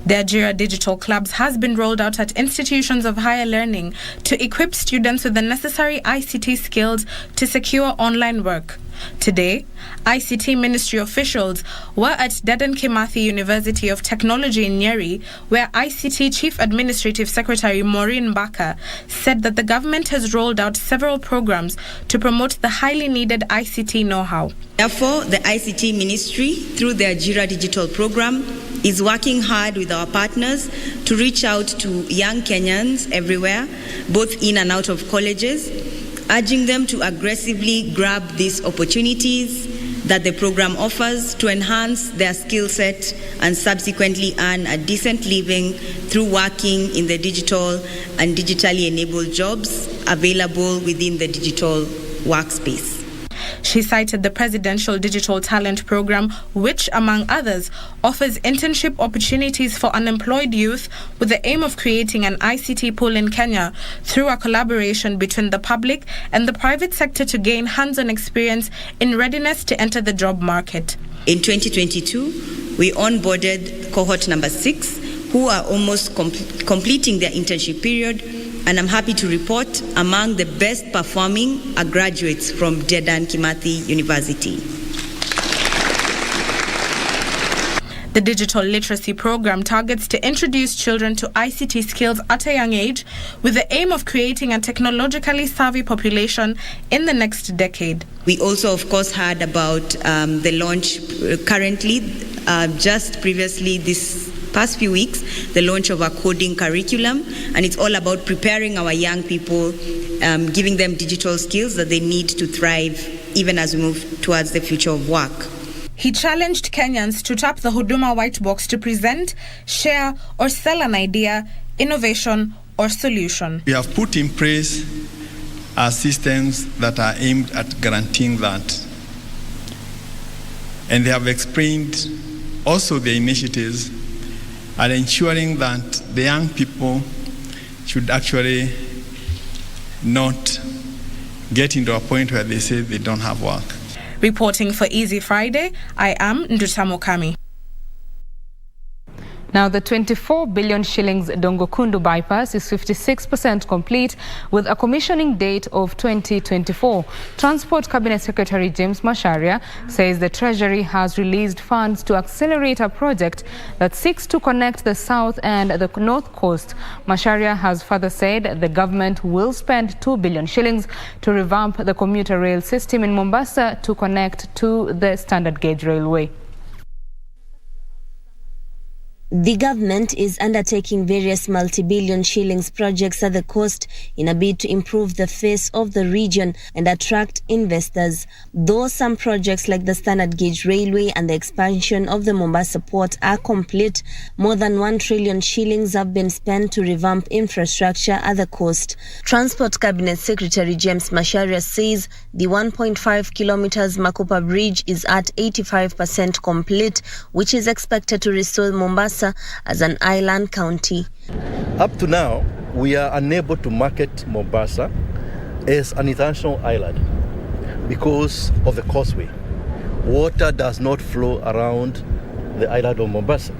The Ajira Digital Clubs has been rolled out at institutions of higher learning to equip students with the necessary ICT skills to secure online work. Today, ICT Ministry officials were at Dedan Kimathi University of Technology in Nyeri, where ICT Chief Administrative Secretary Maureen Mbaka said that the government has rolled out several programs to promote the highly needed ICT know-how. Therefore, the ICT Ministry, through the Ajira Digital Program, is working hard with our partners to reach out to young Kenyans everywhere, both in and out of colleges, urging them to aggressively grab these opportunities that the program offers to enhance their skill set and subsequently earn a decent living through working in the digital and digitally enabled jobs available within the digital workspace. She cited the Presidential Digital Talent Program, which, among others, offers internship opportunities for unemployed youth with the aim of creating an ICT pool in Kenya through a collaboration between the public and the private sector to gain hands-on experience in readiness to enter the job market. In 2022, we onboarded cohort number 6, who are almost completing their internship period, and I'm happy to report among the best performing are graduates from Dedan Kimathi University. The Digital Literacy Program targets to introduce children to ICT skills at a young age with the aim of creating a technologically savvy population in the next decade. We also, of course, heard about the launch currently, just previously this past few weeks, the launch of a coding curriculum, and it's all about preparing our young people, giving them digital skills that they need to thrive even as we move towards the future of work. He challenged Kenyans to tap the Huduma White Box to present, share, or sell an idea, innovation, or solution. We have put in place systems that are aimed at guaranteeing that. And they have explained also the initiatives and ensuring that the young people should actually not get into a point where they say they don't have work. Reporting for Easy Friday, I am Ndutamo Kami. Now, the 24 billion shillings Dongokundu bypass is 56% complete with a commissioning date of 2024. Transport Cabinet Secretary James Macharia says the Treasury has released funds to accelerate a project that seeks to connect the south and the north coast. Macharia has further said the government will spend 2 billion shillings to revamp the commuter rail system in Mombasa to connect to the standard gauge railway. The government is undertaking various multi-billion shillings projects at the coast in a bid to improve the face of the region and attract investors. Though some projects like the standard gauge railway and the expansion of the Mombasa port are complete, more than 1 trillion shillings have been spent to revamp infrastructure at the coast. Transport Cabinet Secretary James Macharia says the 1.5 kilometers Makupa Bridge is at 85% complete, which is expected to restore Mombasa as an island county. Up to now, we are unable to market Mombasa as an international island because of the causeway. Water does not flow around the island of Mombasa.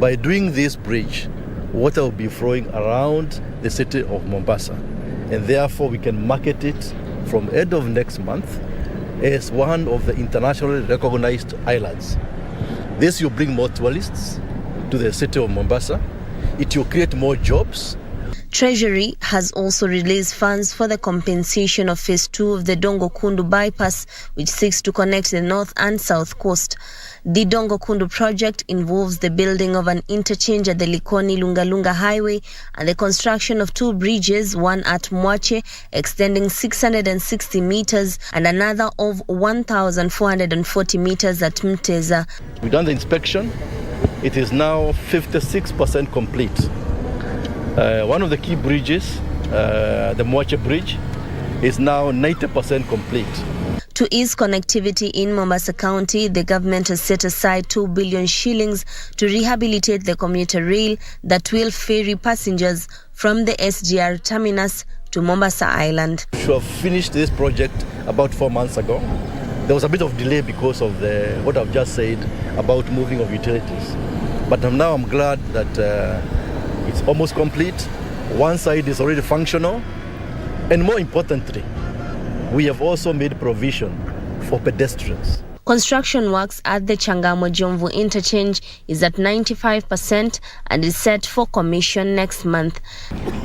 By doing this bridge, water will be flowing around the city of Mombasa, and therefore we can market it from end of next month as one of the internationally recognized islands. This will bring more tourists to the city of Mombasa. It will create more jobs. Treasury has also released funds for the compensation of Phase 2 of the Dongo Kundu bypass, which seeks to connect the north and south coast. The Dongo Kundu project involves the building of an interchange at the Likoni Lunga Highway and the construction of 2 bridges, one at Mwache extending 660 meters and another of 1,440 meters at Mteza. We've done the inspection. It is now 56% complete. One of the key bridges, the Mwache Bridge, is now 90% complete. To ease connectivity in Mombasa County, the government has set aside 2 billion shillings to rehabilitate the commuter rail that will ferry passengers from the SGR terminus to Mombasa Island. We should have finished this project about 4 months ago. There was a bit of delay because of what I've just said about moving of utilities. But now I'm glad that it's almost complete. One side is already functional. And more importantly, we have also made provision for pedestrians. Construction works at the Changamwe-Jomvu interchange is at 95% and is set for commission next month.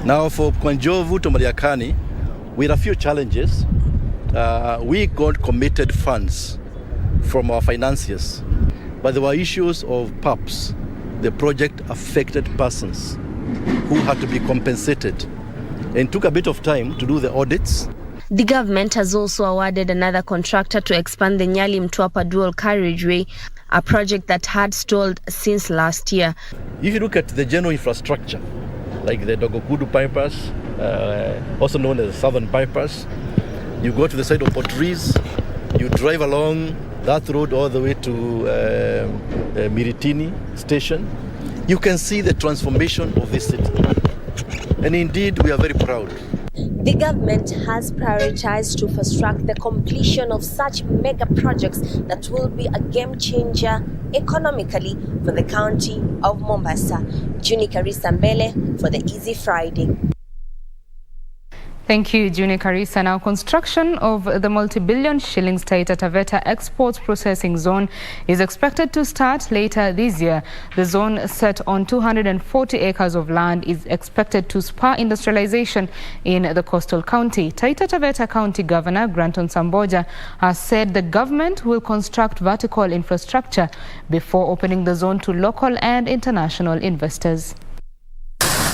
Now for Kwanjovu to Mariakani, we had a few challenges. We got committed funds from our financiers, but there were issues of PAPs, the project affected persons, who had to be compensated, and took a bit of time to do the audits. The government has also awarded another contractor to expand the Nyali Mtwapa dual carriageway, a project that had stalled since last year. If you look at the general infrastructure, like the Dogokudu bypass, also known as the Southern bypass, you go to the side of Portrees, you drive along that road all the way to Miritini station, you can see the transformation of this city. And indeed, we are very proud. The government has prioritized to fast-track the completion of such mega projects that will be a game changer economically for the county of Mombasa. Juni Karisa Mbele for the Easy Friday. Thank you, Juni Karisa. Now, construction of the multi-billion shillings Taita Taveta Exports Processing Zone is expected to start later this year. The zone, set on 240 acres of land, is expected to spur industrialization in the coastal county. Taita Taveta County Governor Granton Samboja has said the government will construct vertical infrastructure before opening the zone to local and international investors.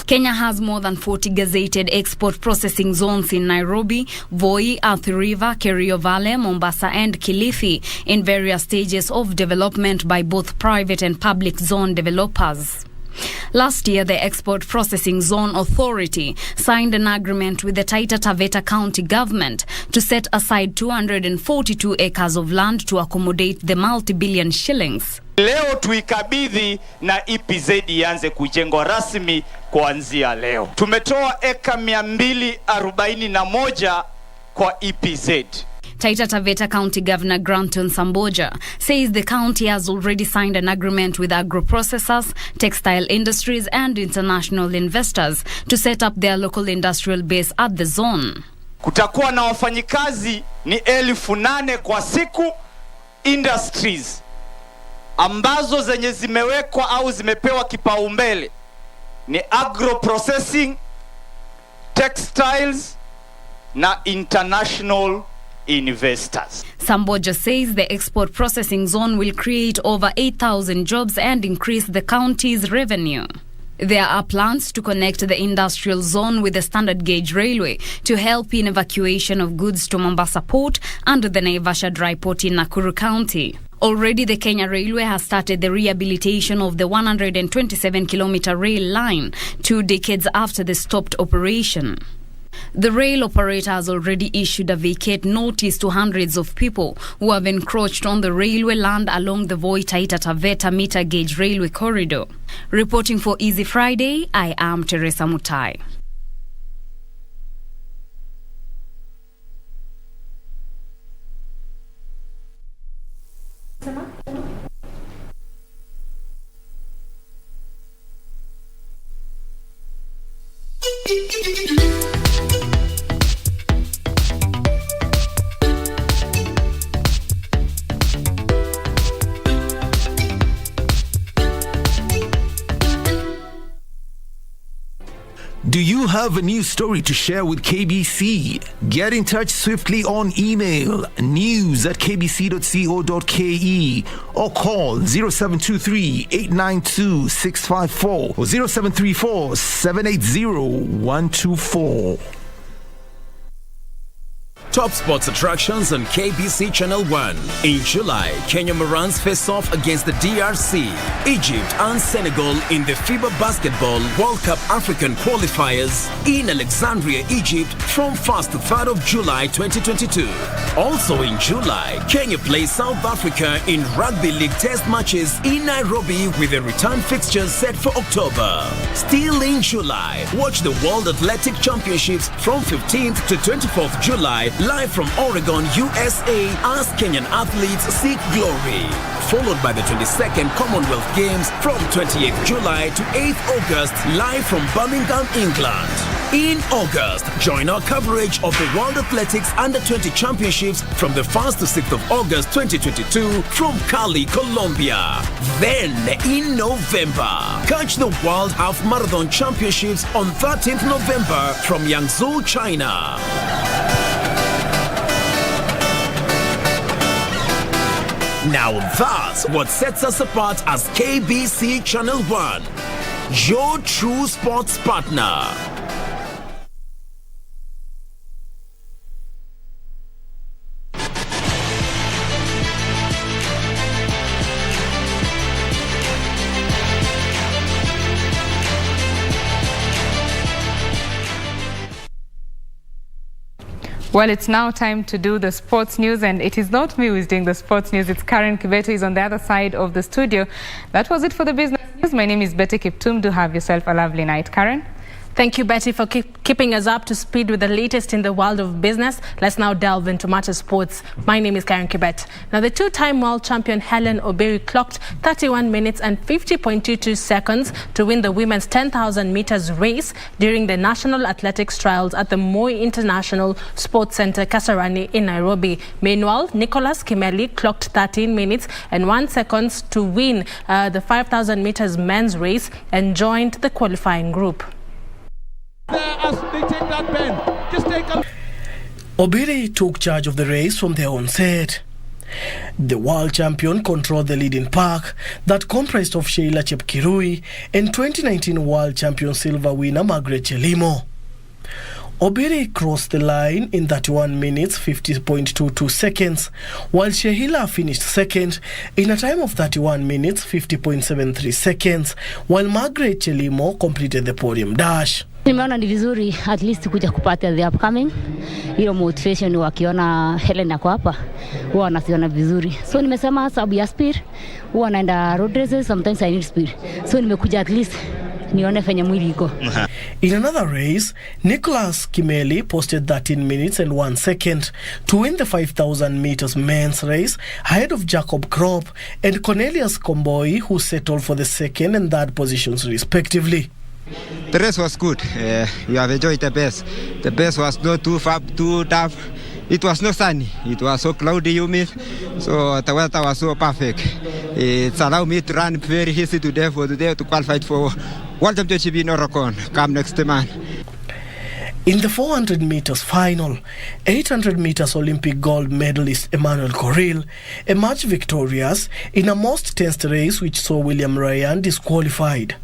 Kenya has more than 40 gazetted export processing zones in Nairobi, Voi, Athi River, Kerio Valley, Mombasa and Kilifi, in various stages of development by both private and public zone developers. Last year, the Export Processing Zone Authority signed an agreement with the Taita Taveta County government to set aside 242 acres of land to accommodate the multi-billion shillings. Leo tuikabidhi na EPZ ianze kujengwa rasmi kuanzia leo. Tumetoa eka 241 kwa EPZ. Taita Taveta County Governor Granton Samboja says the county has already signed an agreement with agro-processors, textile industries and international investors to set up their local industrial base at the zone. Kutakuwa na wafanyikazi ni 8,000 kwa siku. Industries ambazo zenye zimewekwa au zimepewa kipaumbele ni agro-processing, textiles na international investors. Samboja says the export processing zone will create over 8,000 jobs and increase the county's revenue. There are plans to connect the industrial zone with the standard gauge railway to help in evacuation of goods to Mombasa Port and the Naivasha Dry Port in Nakuru County. Already, the Kenya Railway has started the rehabilitation of the 127-kilometer rail line 2 decades after the stopped operation. The rail operator has already issued a vacate notice to hundreds of people who have encroached on the railway land along the Taita Taveta meter gauge railway corridor. Reporting for Easy Friday, I am Teresa Mutai. Do you have a news story to share with KBC? Get in touch swiftly on email news@kbc.co.ke or call 0723-892-654 or 0734-780-124. Top sports attractions on KBC Channel 1. In July, Kenya Morans face off against the DRC, Egypt and Senegal in the FIBA Basketball World Cup African qualifiers in Alexandria, Egypt from 1st to 3rd of July 2022. Also in July, Kenya plays South Africa in Rugby League test matches in Nairobi with a return fixture set for October. Still in July, watch the World Athletic Championships from 15th to 24th July live from Oregon, USA, as Kenyan athletes seek glory. Followed by the 22nd Commonwealth Games from 28th July to 8th August, live from Birmingham, England. In August, join our coverage of the World Athletics Under-20 Championships from the 1st to 6th of August 2022 from Cali, Colombia. Then, in November, catch the World Half Marathon Championships on 13th November from Yangzhou, China. Now that's what sets us apart as KBC Channel 1, your true sports partner. Well, it's now time to do the sports news, and it is not me who is doing the sports news. It's Karen Kibet who is on the other side of the studio. That was it for the business news. My name is Betty Kiptum. Do have yourself a lovely night. Karen? Thank you, Betty, for keeping us up to speed with the latest in the world of business. Let's now delve into matters sports. My name is Karen Kibet. Now, the two-time world champion Hellen Obiri clocked 31 minutes and 50.22 seconds to win the women's 10,000 meters race during the National Athletics Trials at the Moi International Sports Center, Kasarani in Nairobi. Meanwhile, Nicholas Kimeli clocked 13 minutes and 1 second to win the 5,000 meters men's race and joined the qualifying group. Obiri took charge of the race from the onset. The world champion controlled the leading pack that comprised of Sheila Chepkirui and 2019 world champion silver winner Margaret Chelimo. Obiri crossed the line in 31 minutes 50.22 seconds, while Sheila finished second in a time of 31 minutes 50.73 seconds, while Margaret Chelimo completed the podium dash. Nimeona ni vizuri at least kuja kupata the upcoming. Hiyo motivation wakiona Helen ako hapa, huwa wanasiona vizuri. So nimesema sababu ya speed, huwa naenda road races, sometimes I need speed. So nimekuja at least nione fanya mwili iko. In another race, Nicholas Kimeli posted 13 minutes and 1 second to win the 5,000 meters men's race ahead of Jacob Krop and Cornelius Komboi, who settled for the second and third positions respectively. The race was good. You have enjoyed the best. The best was not too tough. It was not sunny. It was so cloudy, humid. So the weather was so perfect. It's allowed me to run very easy today to qualify for World Championship in Oregon. Come next month. In the 400 meters final, 800 meters Olympic gold medalist Emmanuel Coril emerged victorious in a most tense race which saw William Ryan disqualified.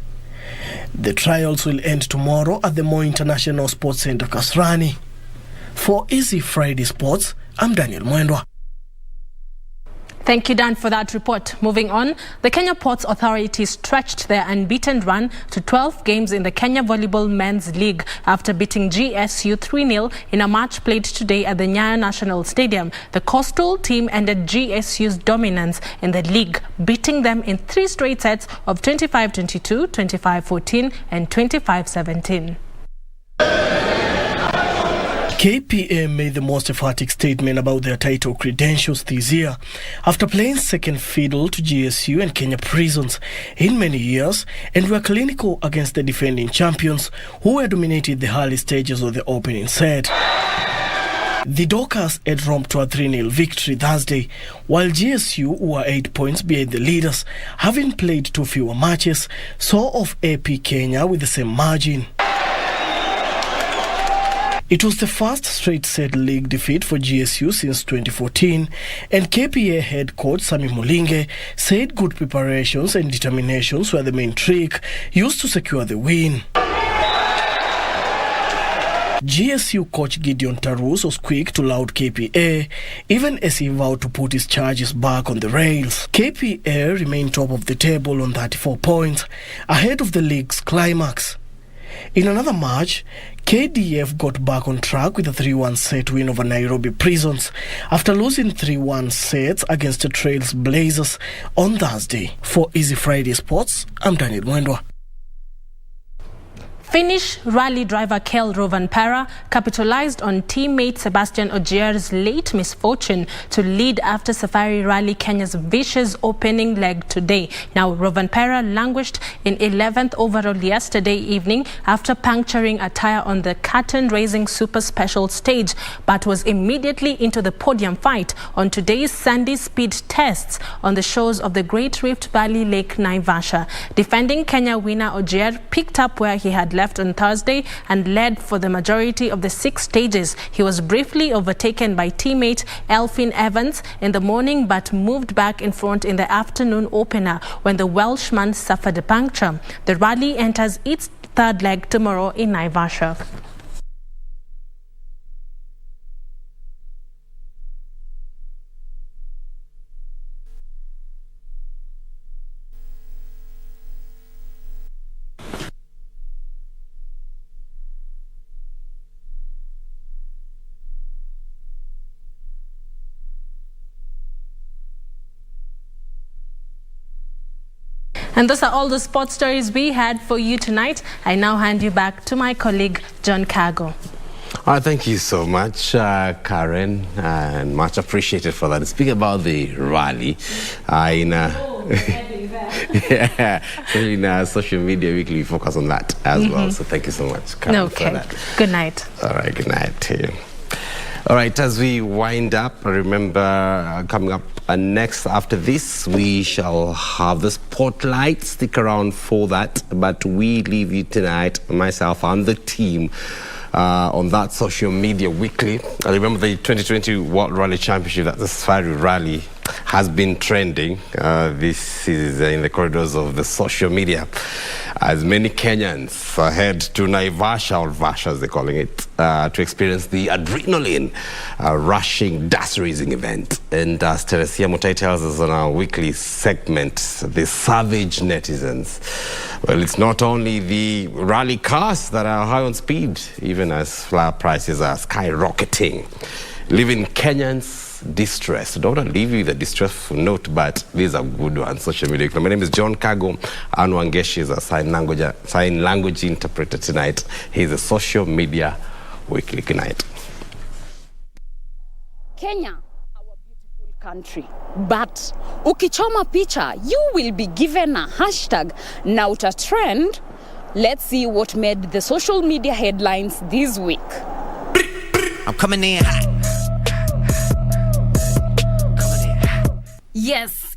The trials will end tomorrow at the Moi International Sports Centre, Kasarani. For Easy Friday Sports, I'm Daniel Mwendwa. Thank you, Dan, for that report. Moving on, the Kenya Ports Authority stretched their unbeaten run to 12 games in the Kenya Volleyball Men's League after beating GSU 3-0 in a match played today at the Nyayo National Stadium. The Coastal team ended GSU's dominance in the league, beating them in 3 straight sets of 25-22, 25-14 and 25-17. KPA made the most emphatic statement about their title credentials this year after playing second fiddle to GSU and Kenya Prisons in many years, and were clinical against the defending champions who had dominated the early stages of the opening set. The Dockers had romped to a 3-0 victory Thursday, while GSU, who were 8 points behind the leaders, having played 2 fewer matches, saw off AP Kenya with the same margin. It was the first straight-set league defeat for GSU since 2014, and KPA head coach Sami Mulinge said good preparations and determinations were the main trick used to secure the win. GSU coach Gideon Tarus was quick to laud KPA, even as he vowed to put his charges back on the rails. KPA remained top of the table on 34 points, ahead of the league's climax. In another match, KDF got back on track with a 3-1 set win over Nairobi Prisons after losing 3-1 sets against the Trails Blazers on Thursday. For Easy Friday Sports, I'm Daniel Mwendwa. Finnish rally driver Kel Rovanperä capitalized on teammate Sebastian Ogier's late misfortune to lead after Safari Rally Kenya's vicious opening leg today. Now, Rovanperä languished in 11th overall yesterday evening after puncturing a tire on the curtain-raising super special stage, but was immediately into the podium fight on today's Sunday speed tests on the shores of the Great Rift Valley Lake Naivasha. Defending Kenya winner Ogier picked up where he had left on Thursday and led for the majority of the 6 stages. He was briefly overtaken by teammate Elfyn Evans in the morning, but moved back in front in the afternoon opener when the Welshman suffered a puncture. The rally enters its 3rd leg tomorrow in Naivasha. And those are all the sports stories we had for you tonight. I now hand you back to my colleague, John Kago. Thank you so much, Karen, and much appreciated for that. Speaking about the rally, in social media weekly, we focus on that as well. So thank you so much, Karen, for that. Good night. All right, good night to you. All right, as we wind up, remember coming up next after this, we shall have the spotlight. Stick around for that. But we leave you tonight, myself and the team, on that social media weekly. I remember the 2020 World Rally Championship, that the Safari Rally has been trending. This is in the corridors of the social media, as many Kenyans head to Naivasha, or Vasha as they're calling it, to experience the adrenaline rushing dust-raising event. And as Teresia Mutai tells us on our weekly segment, the savage netizens. Well, it's not only the rally cars that are high on speed, even as flower prices are skyrocketing, leaving Kenyans distressed. Don't want to leave you with a distressful note, but these are good ones. Social media. My name is John Kago. Anu Angeshi is a sign language interpreter tonight. He's a social media weekly. Good night. Kenya, our beautiful country. But ukichoma picha, you will be given a hashtag. Now to trend. Let's see what made the social media headlines this week. I'm coming in hot. Yes,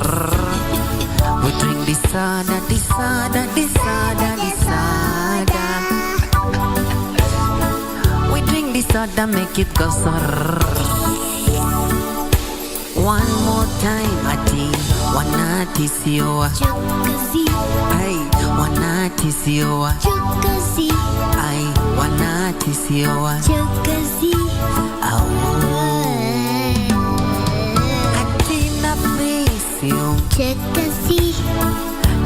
disorder, disorder, disorder, disorder. We drink disorder, make it go so. One more time, Ati. One night is your. Hey, one night is your. Ay, one night is your. Atina face you.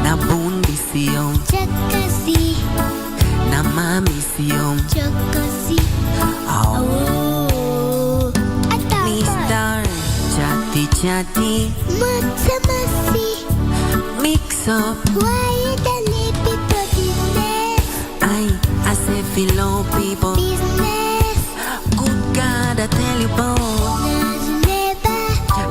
Na bundi siyo. Na mami siyo. Mr. Chatty Chatty. Mix up. Why you don't let people business? I say fellow people. Business. Good God, I tell you both.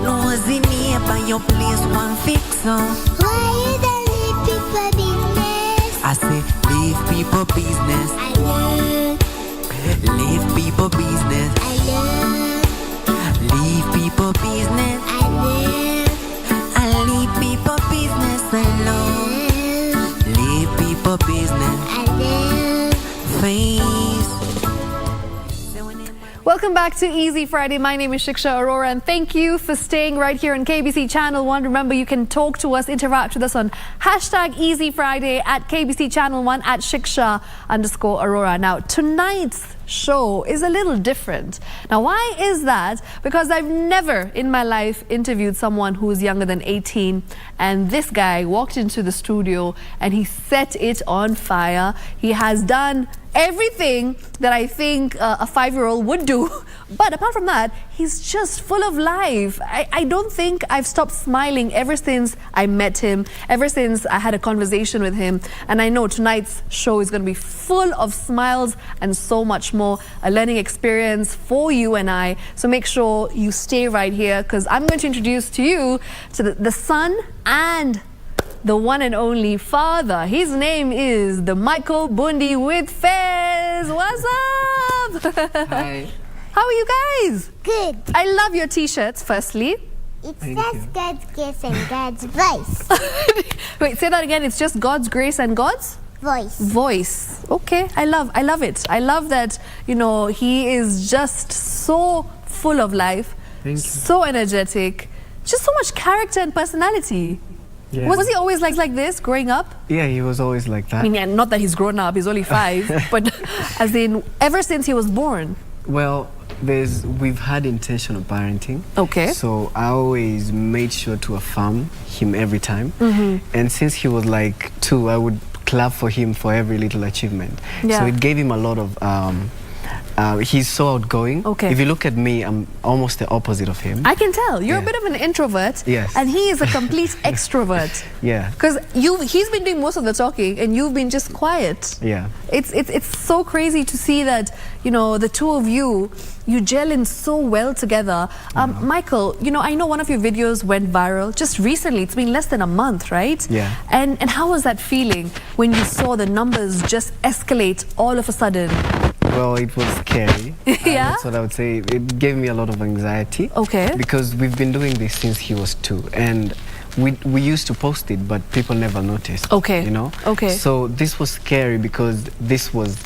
No was in here by your place, one fix up. Why you don't let people business? I say leave people business. I love. Leave people business. I love. Leave people business. I love. I leave people business alone. Leave people business. I love. Face. Welcome back to Easy Friday. My name is Shiksha Aurora, and thank you for staying right here on KBC Channel 1. Remember, you can talk to us, interact with us on hashtag Easy Friday at KBC Channel 1 at Shiksha_Aurora. Now, tonight's show is a little different. Now, why is that? Because I've never in my life interviewed someone who is younger than 18, and this guy walked into the studio and he set it on fire. He has done everything that I think a 5-year-old would do. But apart from that, he's just full of life. I don't think I've stopped smiling ever since I met him, ever since I had a conversation with him. And I know tonight's show is going to be full of smiles and so much more, a learning experience for you and I. So make sure you stay right here, because I'm going to introduce to you to the son and the one and only father. His name is the Michael Bundi with Fez. What's up? Hi. How are you guys? Good. I love your t-shirts, firstly. It's just God's grace and God's voice. Wait, say that again. It's just God's grace and God's voice. Okay, I love it. I love that, you know, he is just so full of life. Thank you. So energetic. Just so much character and personality. Yeah. Was he always like this growing up? Yeah, he was always like that. I mean, yeah, not that he's grown up, he's only 5, but as in ever since he was born. Well, we've had intentional parenting. Okay. So I always made sure to affirm him every time. And since he was like 2, I would clap for him for every little achievement. Yeah. So it gave him a lot of he's so outgoing. Okay. If you look at me, I'm almost the opposite of him. I can tell. You're a bit of an introvert. Yes. And he is a complete extrovert. Yeah. Because he's been doing most of the talking and you've been just quiet. Yeah. It's so crazy to see that, you know, the two of you gel in so well together. Michael, you know, I know one of your videos went viral just recently. It's been less than a month, right? Yeah. And how was that feeling when you saw the numbers just escalate all of a sudden? Well, it was scary. Yeah? That's what I would say. It gave me a lot of anxiety. Okay. Because we've been doing this since he was 2. And we used to post it, but people never noticed. Okay. You know? Okay. So this was scary because this was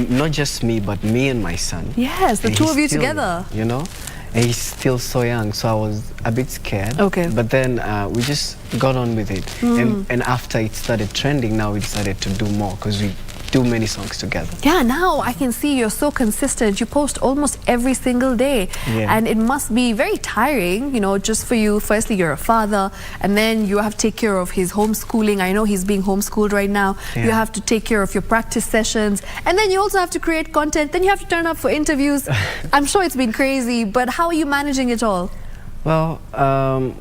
not just me, but me and my son. Yes, the And two he's of you still, together. You know? And he's still so young, so I was a bit scared. Okay. But then we just got on with it. And after it started trending, now we decided to do more because we do many songs together. Yeah, now I can see you're so consistent. You post almost every single day. Yeah. And it must be very tiring, you know, just for you. Firstly, you're a father, and then you have to take care of his homeschooling. I know he's being homeschooled right now. Yeah. You have to take care of your practice sessions. And then you also have to create content. Then you have to turn up for interviews. I'm sure it's been crazy, but how are you managing it all? Well,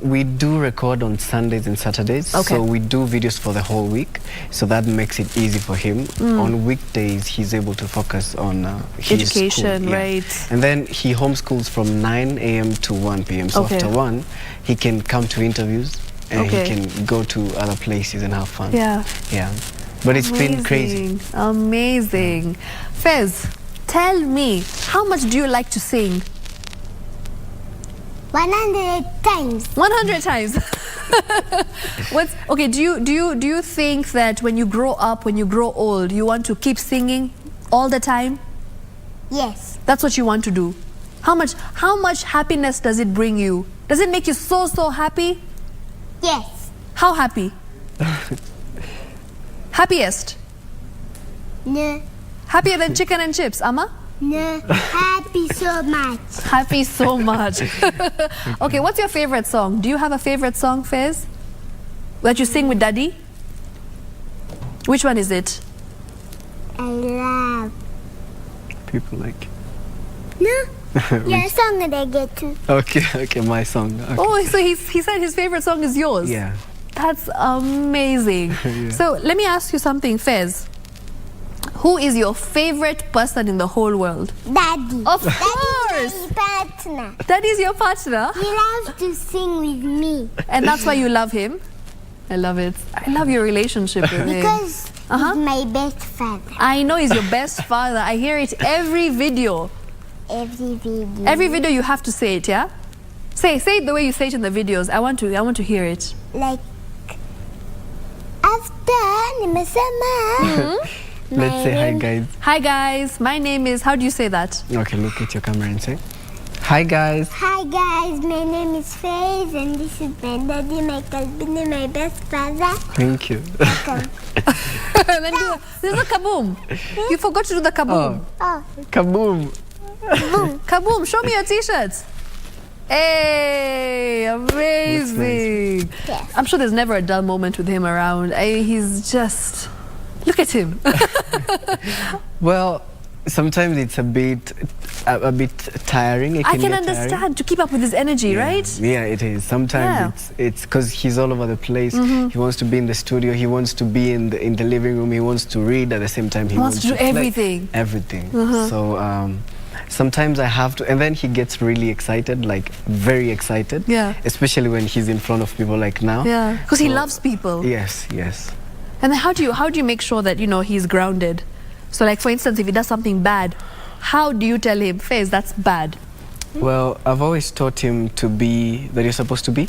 we do record on Sundays and Saturdays, Okay. so we do videos for the whole week, so that makes it easy for him. On weekdays, he's able to focus on his education, school, yeah. right? And then he homeschools from 9 a.m. to 1 p.m. So Okay. after 1, he can come to interviews and Okay. he can go to other places and have fun. Yeah. Yeah. But it's been crazy. Amazing. Fez, tell me, how much do you like to sing? 100 times. 100 times. Okay, do you think that when you grow up, when you grow old, you want to keep singing all the time? Yes. That's what you want to do. How much happiness does it bring you? Does it make you so happy? Yes. How happy? Happiest? No. Happier than chicken and chips, Amma? No. Happy so much. Happy so much. Okay, what's your favorite song? Do you have a favorite song, Faiz? That you sing with Daddy? Which one is it? I love. People like. No. Your song that I get to. Okay, my song. Okay. Oh, so he said his favorite song is yours? Yeah. That's amazing. Yeah. So let me ask you something, Faiz. Who is your favorite person in the whole world? Daddy. Of course. Daddy's my partner. Daddy's your partner? He loves to sing with me. And that's why you love him? I love it. I love your relationship with him. Because he's my best father. I know he's your best father. I hear it every video. Every video. Every video you have to say it, yeah? Say it the way you say it in the videos. I want to hear it. Like, after nimesema. Let's say hi, guys. Hi, guys. My name is... How do you say that? Okay, look at your camera and say, hi, guys. Hi, guys. My name is Faiz, and this is my daddy, my cousin, and my best father. Thank you. And then there's a kaboom. You forgot to do the kaboom. Oh. Kaboom. Boom. Kaboom. Show me your t-shirts. Hey, amazing. Nice. Yes. I'm sure there's never a dull moment with him around. He's just... Look at him. Well, sometimes it's a bit tiring. It I can can get understand tiring. to keep up with his energy, right? Yeah, it is. Sometimes it's because he's all over the place. He wants to be in the studio. He wants to be in the living room. He wants to read at the same time. He wants to do play everything. Everything. So sometimes I have to, and then he gets really excited, like very excited. Yeah. Especially when he's in front of people like now. Yeah, because he loves people. Yes, yes. And then how do you make sure that, you know, he's grounded? So like, for instance, if he does something bad, how do you tell him, Faiz, that's bad? Well, I've always taught him to be, that you're supposed to be?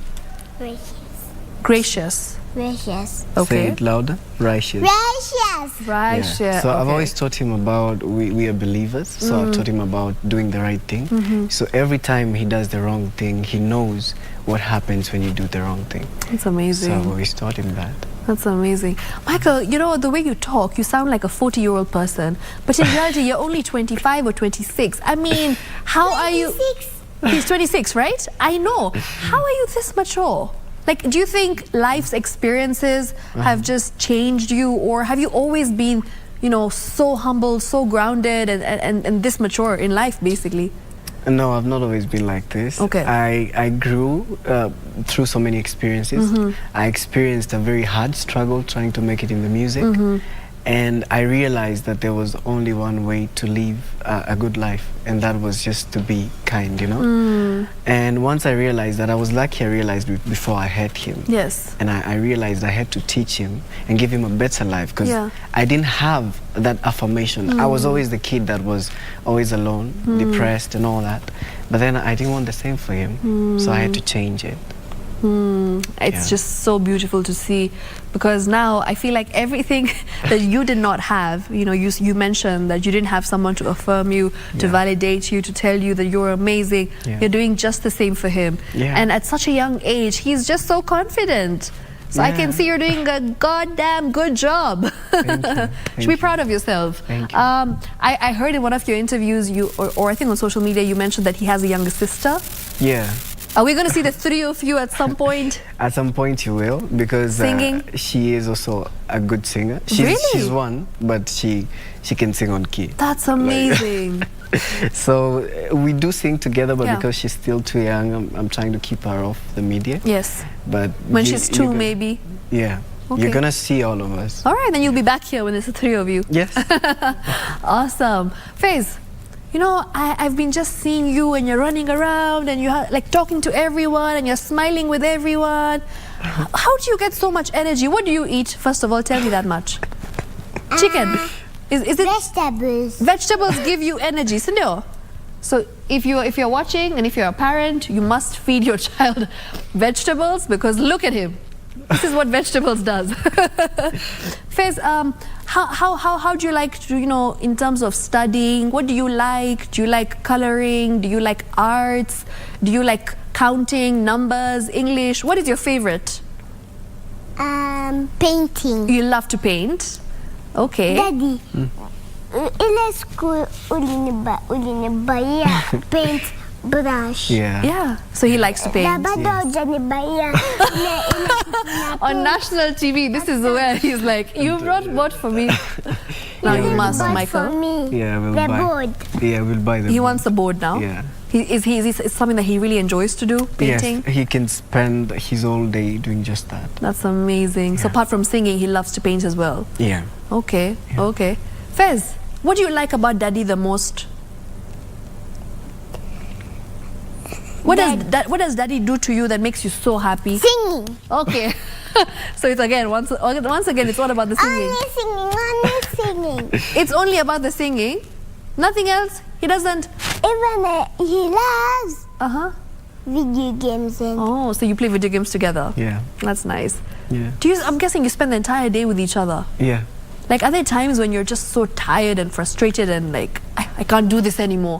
Gracious. Gracious. Say Okay. it louder. Righteous. Righteous. Righteous. Yeah. So okay. I've always taught him about, we are believers, so I've taught him about doing the right thing. So every time he does the wrong thing, he knows what happens when you do the wrong thing. That's amazing. So I've always taught him that. That's amazing. Michael, you know, the way you talk, you sound like a 40-year-old person. But in reality, you're only 25 or 26. I mean, how 26. Are you... He's 26, right? I know. How are you this mature? Like, do you think life's experiences have just changed you? Or have you always been, you know, so humble, so grounded and this mature in life, basically? No, I've not always been like this. Okay. I grew through so many experiences. I experienced a very hard struggle trying to make it in the music. And I realized that there was only one way to live a good life, and that was just to be kind, you know? And once I realized that, I was lucky I realized before I had him. Yes. And I realized I had to teach him and give him a better life, because I didn't have that affirmation. I was always the kid that was always alone, depressed and all that. But then I didn't want the same for him, so I had to change it. It's just so beautiful to see, because now I feel like everything that you did not have, you know, you mentioned that you didn't have someone to affirm you, to validate you, to tell you that you're amazing. You're doing just the same for him. And at such a young age, he's just so confident. So I can see you're doing a goddamn good job. Thank you. Should be proud of yourself. Thank you. I heard in one of your interviews, or I think on social media, you mentioned that he has a younger sister. Yeah. Are we going to see the three of you at some point? At some point you will, because singing? She is also a good singer. She's one, but she can sing on key. That's amazing. So we do sing together, but because she's still too young, I'm trying to keep her off the media. Yes. But when she's two, maybe? Yeah. Okay. You're going to see all of us. All right, then you'll be back here when there's the three of you. Yes. Awesome. Faiz, you know, I've been just seeing you and you're running around and you're like talking to everyone and you're smiling with everyone. How do you get so much energy? What do you eat? First of all, tell me that much. Chicken. Is it vegetables? Vegetables give you energy, senor. So if you're watching and if you're a parent, you must feed your child vegetables, because look at him. This is what vegetables does. Faiz, how do you like to, in terms of studying, what do you like? Do you like coloring? Do you like arts? Do you like counting, numbers, English? What is your favorite? Painting. You love to paint? Okay. Daddy, in school, paint brush. Yeah. So he likes to paint. On national TV, this is where he's like, you brought what for me? Now you must, Michael. Yeah, we'll buy. Board. Yeah, we'll buy the He board. wants the board now? Yeah. Is something that he really enjoys to do, painting? Yes, he can spend his whole day doing just that. That's amazing. So apart from singing, he loves to paint as well? Yeah. Okay, okay. Faiz, what do you like about Daddy the most? What does Daddy do to you that makes you so happy? Singing. Okay. So it's again, once again, it's all about the singing. Only singing. It's only about the singing? Nothing else? He doesn't? Even he loves video games. Oh, so you play video games together? Yeah. That's nice. Yeah. I'm guessing you spend the entire day with each other? Yeah. Like, are there times when you're just so tired and frustrated and like, I can't do this anymore?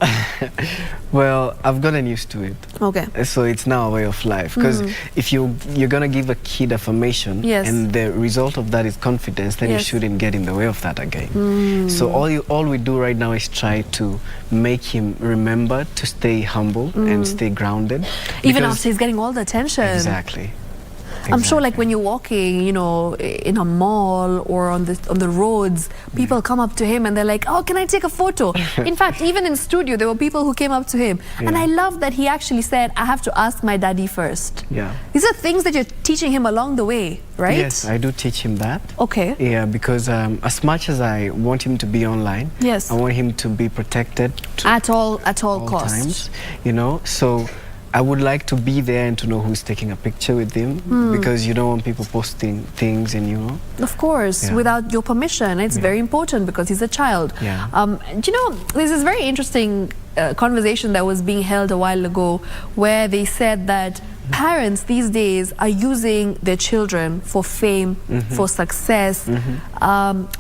Well, I've gotten used to it. Okay. So it's now a way of life. Because if you're going to give a kid affirmation, and the result of that is confidence, then you shouldn't get in the way of that again. So all we do right now is try to make him remember to stay humble and stay grounded. Even after he's getting all the attention. Exactly. I'm sure, like, when you're walking, in a mall or on the roads, people come up to him and they're like, oh, can I take a photo? In fact, even in studio, there were people who came up to him. And I love that he actually said, I have to ask my daddy first. Yeah. These are things that you're teaching him along the way, right? Yes, I do teach him that. Okay. Yeah, because as much as I want him to be online, I want him to be protected at all costs. Times, so I would like to be there and to know who's taking a picture with him, because you don't want people posting things and Of course, without your permission. It's very important because he's a child. Yeah. There's this very interesting conversation that was being held a while ago where they said that parents these days are using their children for fame, for success.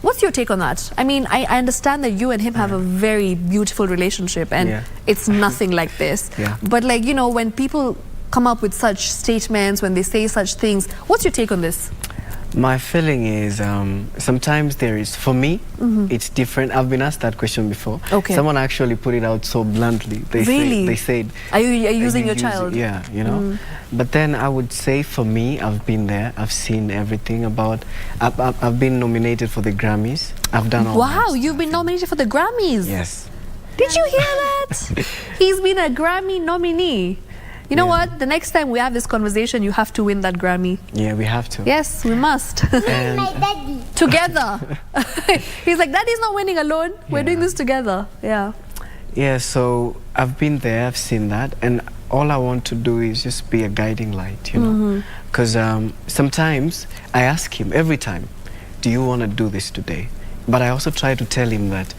What's your take on that? I mean, I understand that you and him have a very beautiful relationship and it's nothing like this. But like, when people come up with such statements, when they say such things, what's your take on this? My feeling is sometimes there is, for me, it's different. I've been asked that question before. Okay. Someone actually put it out so bluntly. Really? They said, are you using your child? Yeah, But then I would say, for me, I've been there. I've seen everything about. I've been nominated for the Grammys. I've done all. Wow, you've been nominated for the Grammys? Yes. Did you hear that? He's been a Grammy nominee. You know what? The next time we have this conversation, you have to win that Grammy. Yeah, we have to. Yes, we must. And my daddy. Together. He's like, Daddy's not winning alone. We're doing this together. Yeah. Yeah, so I've been there, I've seen that, and all I want to do is just be a guiding light, Because sometimes I ask him every time, do you want to do this today? But I also try to tell him that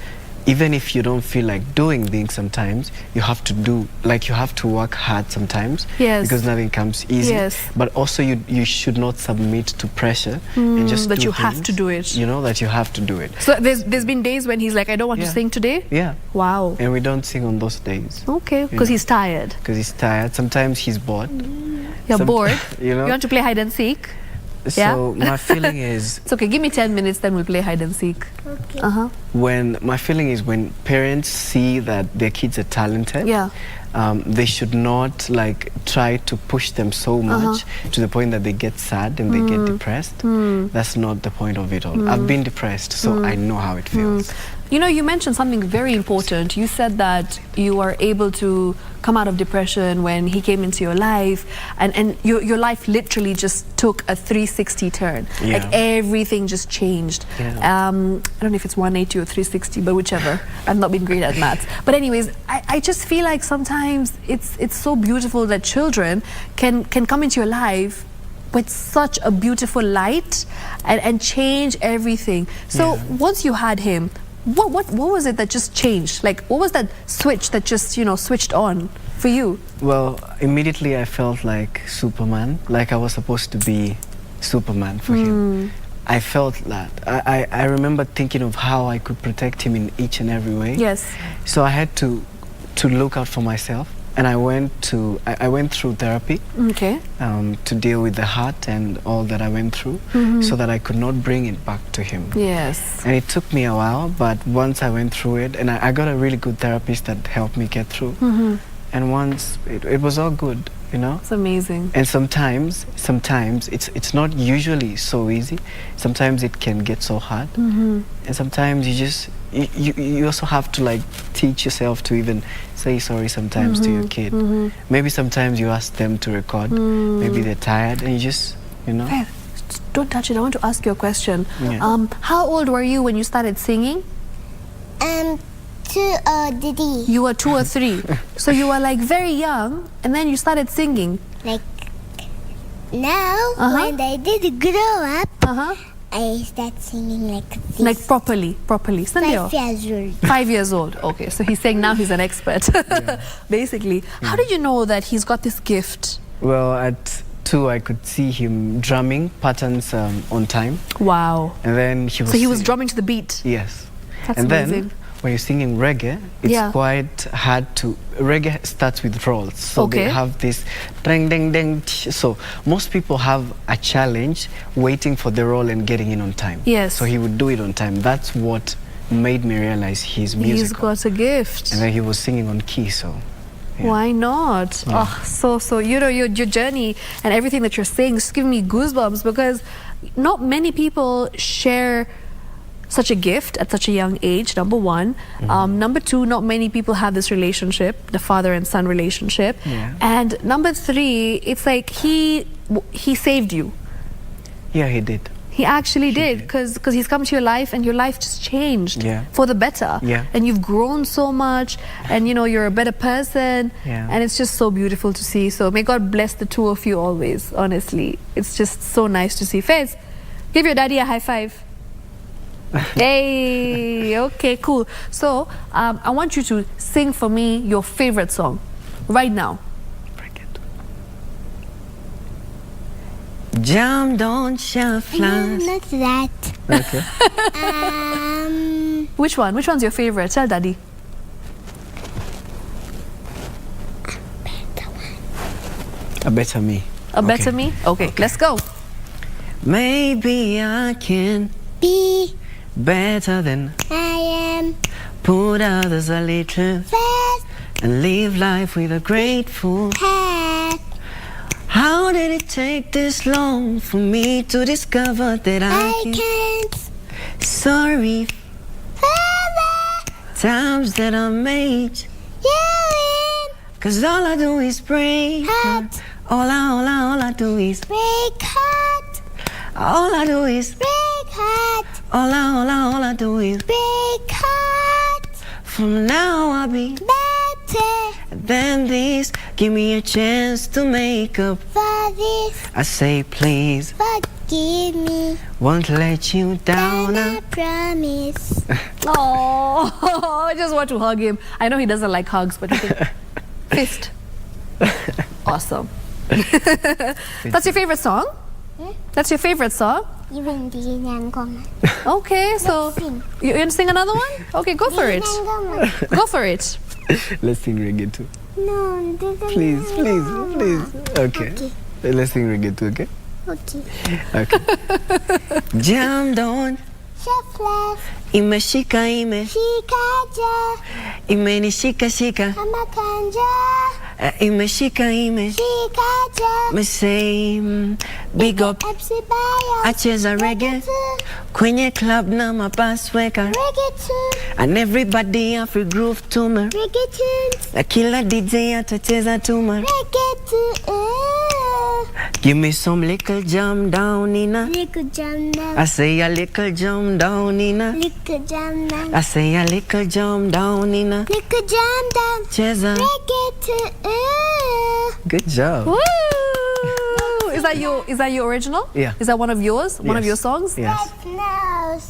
even if you don't feel like doing things sometimes, you have to you have to work hard sometimes. Yes. Because nothing comes easy. Yes. But also you should not submit to pressure and just that do you things, have to do it. That you have to do it. So there's been days when he's like, I don't want to sing today? Yeah. Wow. And we don't sing on those days. Okay, because he's tired. Because he's tired. Sometimes he's bored. You're bored? You know? want to play hide and seek? So my feeling is... It's okay, give me 10 minutes, then we'll play hide and seek. Okay. My feeling is when parents see that their kids are talented, they should not try to push them so much to the point that they get sad and they get depressed. That's not the point of it all. I've been depressed, so I know how it feels. You mentioned something very important. You said that you were able to come out of depression when he came into your life, and your life literally just took a 360 turn. Like everything just changed. I don't know if it's 180 or 360, but whichever. I've not been great at maths. But anyways, I just feel like sometimes it's so beautiful that children can come into your life with such a beautiful light and change everything. So once you had him, What was it that just changed? Like, what was that switch that just, switched on for you? Well, immediately I felt like Superman, like I was supposed to be Superman for him. I felt that. I remember thinking of how I could protect him in each and every way. Yes. So I had to look out for myself, and I went through therapy. Okay. To deal with the heart and all that I went through, so that I could not bring it back to him. Yes. And it took me a while, but once I went through it, and I got a really good therapist that helped me get through. And once it was all good, It's amazing. And sometimes it's not usually so easy. Sometimes it can get so hard. And sometimes you also have to like teach yourself to even say sorry sometimes to your kid. Maybe sometimes you ask them to record. Maybe they're tired, and you just, Hey, don't touch it. I want to ask you a question. Yeah. How old were you when you started singing? 2 or 3. You were 2 or 3. So you were like very young, and then you started singing. Like now, when I did grow up, I start singing like this. Like properly. 5 years old. 5 years old. Okay, so he's saying now he's an expert. Basically. How did you know that he's got this gift? Well, at 2 I could see him drumming patterns on time. Wow. And then he was drumming to the beat. Yes. That's and amazing. Then when you're singing reggae, it's quite hard to... Reggae starts with rolls. So they have this ding, ding, ding. So most people have a challenge waiting for the roll and getting in on time. Yes. So he would do it on time. That's what made me realize he's musical. He's got a gift. And then he was singing on key, so... Yeah. Why not? Yeah. Oh, so your journey and everything that you're saying is giving me goosebumps, because not many people share such a gift at such a young age, number one. Number two, not many people have this relationship, the father and son relationship. Yeah. And number three, it's like he saved you. Yeah, he did. He actually did, because he's come to your life and your life just changed for the better. Yeah. And you've grown so much, and you're a better person. Yeah. And it's just so beautiful to see. So may God bless the two of you always, honestly. It's just so nice to see. Fez, give your daddy a high five. Hey, okay, cool. So I want you to sing for me your favorite song right now. Jam don't shall fly. Not that. Okay. Which one? Which one's your favorite? Tell daddy. A better me. A better me? Okay, let's go. Maybe I can be better than I am. Put others a little Fast. And live life with a grateful Heart. How did it take this long for me to discover that I can't? Sorry Father. Times that I made You in. 'Cause all I do is break Heart. All I do is Break heart. All I do is Break heart. All I do is Break heart. From now I'll be better than this. Give me a chance to make up for this. I say please Forgive me. Won't let you down. I promise. Oh, I just want to hug him. I know he doesn't like hugs, but he can fist. Awesome. That's your favorite song? That's your favorite song? Okay, so you want to sing another one? Okay, go for it. Go for it. Let's sing reggae too. No, Please. Okay. Let's sing reggae too, okay? Okay. Jam down. Chef left. Imeshika Shikaja. Imenishika Amakanja. Imeshika Shikaja. Me say big up Epsibaya. Acheza reggae kwenye club na mabas weka Reggae too. And everybody have groove to me Reggae tunes. Na kila DJ atacheza to me Reggae too. Give me some little jam down in a Little jam down. I say a little jam down in a Little jam down. I say a little jam down in a Little jam down. Cheza Reggae too. Good job. Woo! Is that your original? Yeah. Is that one of yours? One of Yes. your songs? Yes.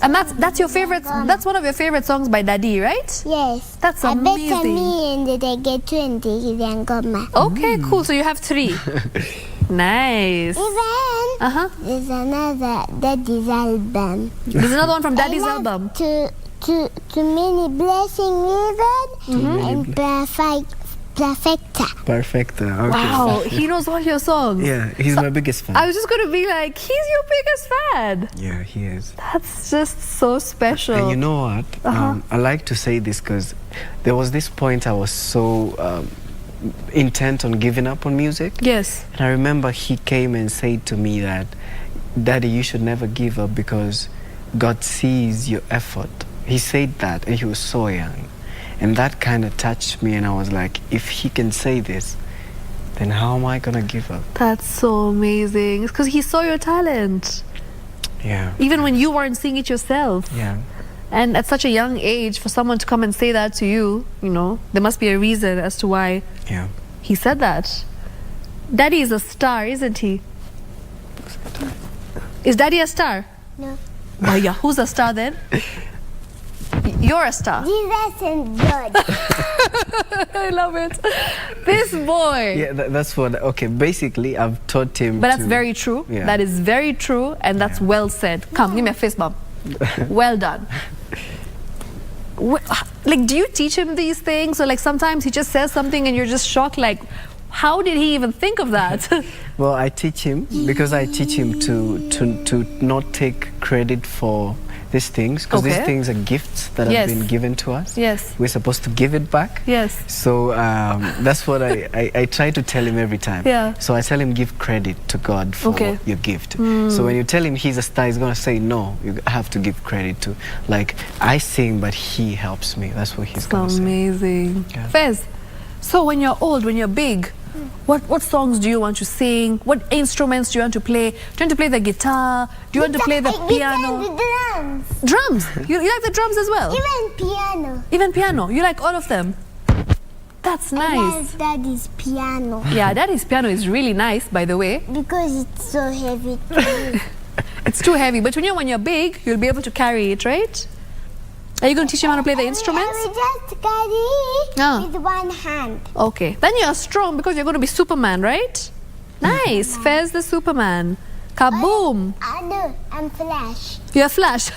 And that's your favorite. That's one of your favorite songs by Daddy, right? Yes. That's I bet amazing. me and they get 20 then got my. Okay, cool. So you have 3. Nice. Even there's another Daddy's album. There's another one from Daddy's album. To many blessing even and perfecta. Perfect. Okay. Wow, he knows all your songs. Yeah, he's my biggest fan. I was just going to be like, he's your biggest fan. Yeah, he is. That's just so special. And you know what? I like to say this because there was this point I was so intent on giving up on music. Yes. And I remember he came and said to me that, Daddy, you should never give up because God sees your effort. He said that and he was so young. And that kind of touched me and I was like, if he can say this, then how am I going to give up? That's so amazing. It's because he saw your talent. Yeah. Even when you weren't seeing it yourself. Yeah. And at such a young age, for someone to come and say that to you, you know, there must be a reason as to why he said that. Daddy is a star, isn't he? Is Daddy a star? No. Oh yeah, who's a star then? You're a star. Jesus and God. I love it. This boy. Yeah, that's what, okay, basically I've taught him But that's very true. Yeah. That is very true and that's well said. Come, give me a fist bump. Well done. Like, do you teach him these things? Or like sometimes he just says something and you're just shocked, like, how did he even think of that? Well, I teach him because I teach him to not take credit for these things because these things are gifts that have been given to us. Yes. We're supposed to give it back. Yes. So that's what I try to tell him every time. Yeah. So I tell him give credit to God for your gift. So when you tell him he's a star, he's going to say no. You have to give credit to, like, I sing but he helps me. That's what he's going to say. Amazing. Yeah. Fez, so when you're old, when you're big, what songs do you want to sing? What instruments do you want to play? Do you want to play the guitar? Do you want to play the piano? The drums. Drums? You like the drums as well? Even piano. Even piano? You like all of them? That's nice. I like Daddy's piano. Yeah, Daddy's piano is really nice, by the way. Because it's so heavy too. It's too heavy, but when you're big, you'll be able to carry it, right? Are you going to teach him how to play the instruments? I will just carry with one hand. Okay. Then you're strong because you're going to be Superman, right? Nice. Fez the Superman. Kaboom. I'm Flash. You're Flash.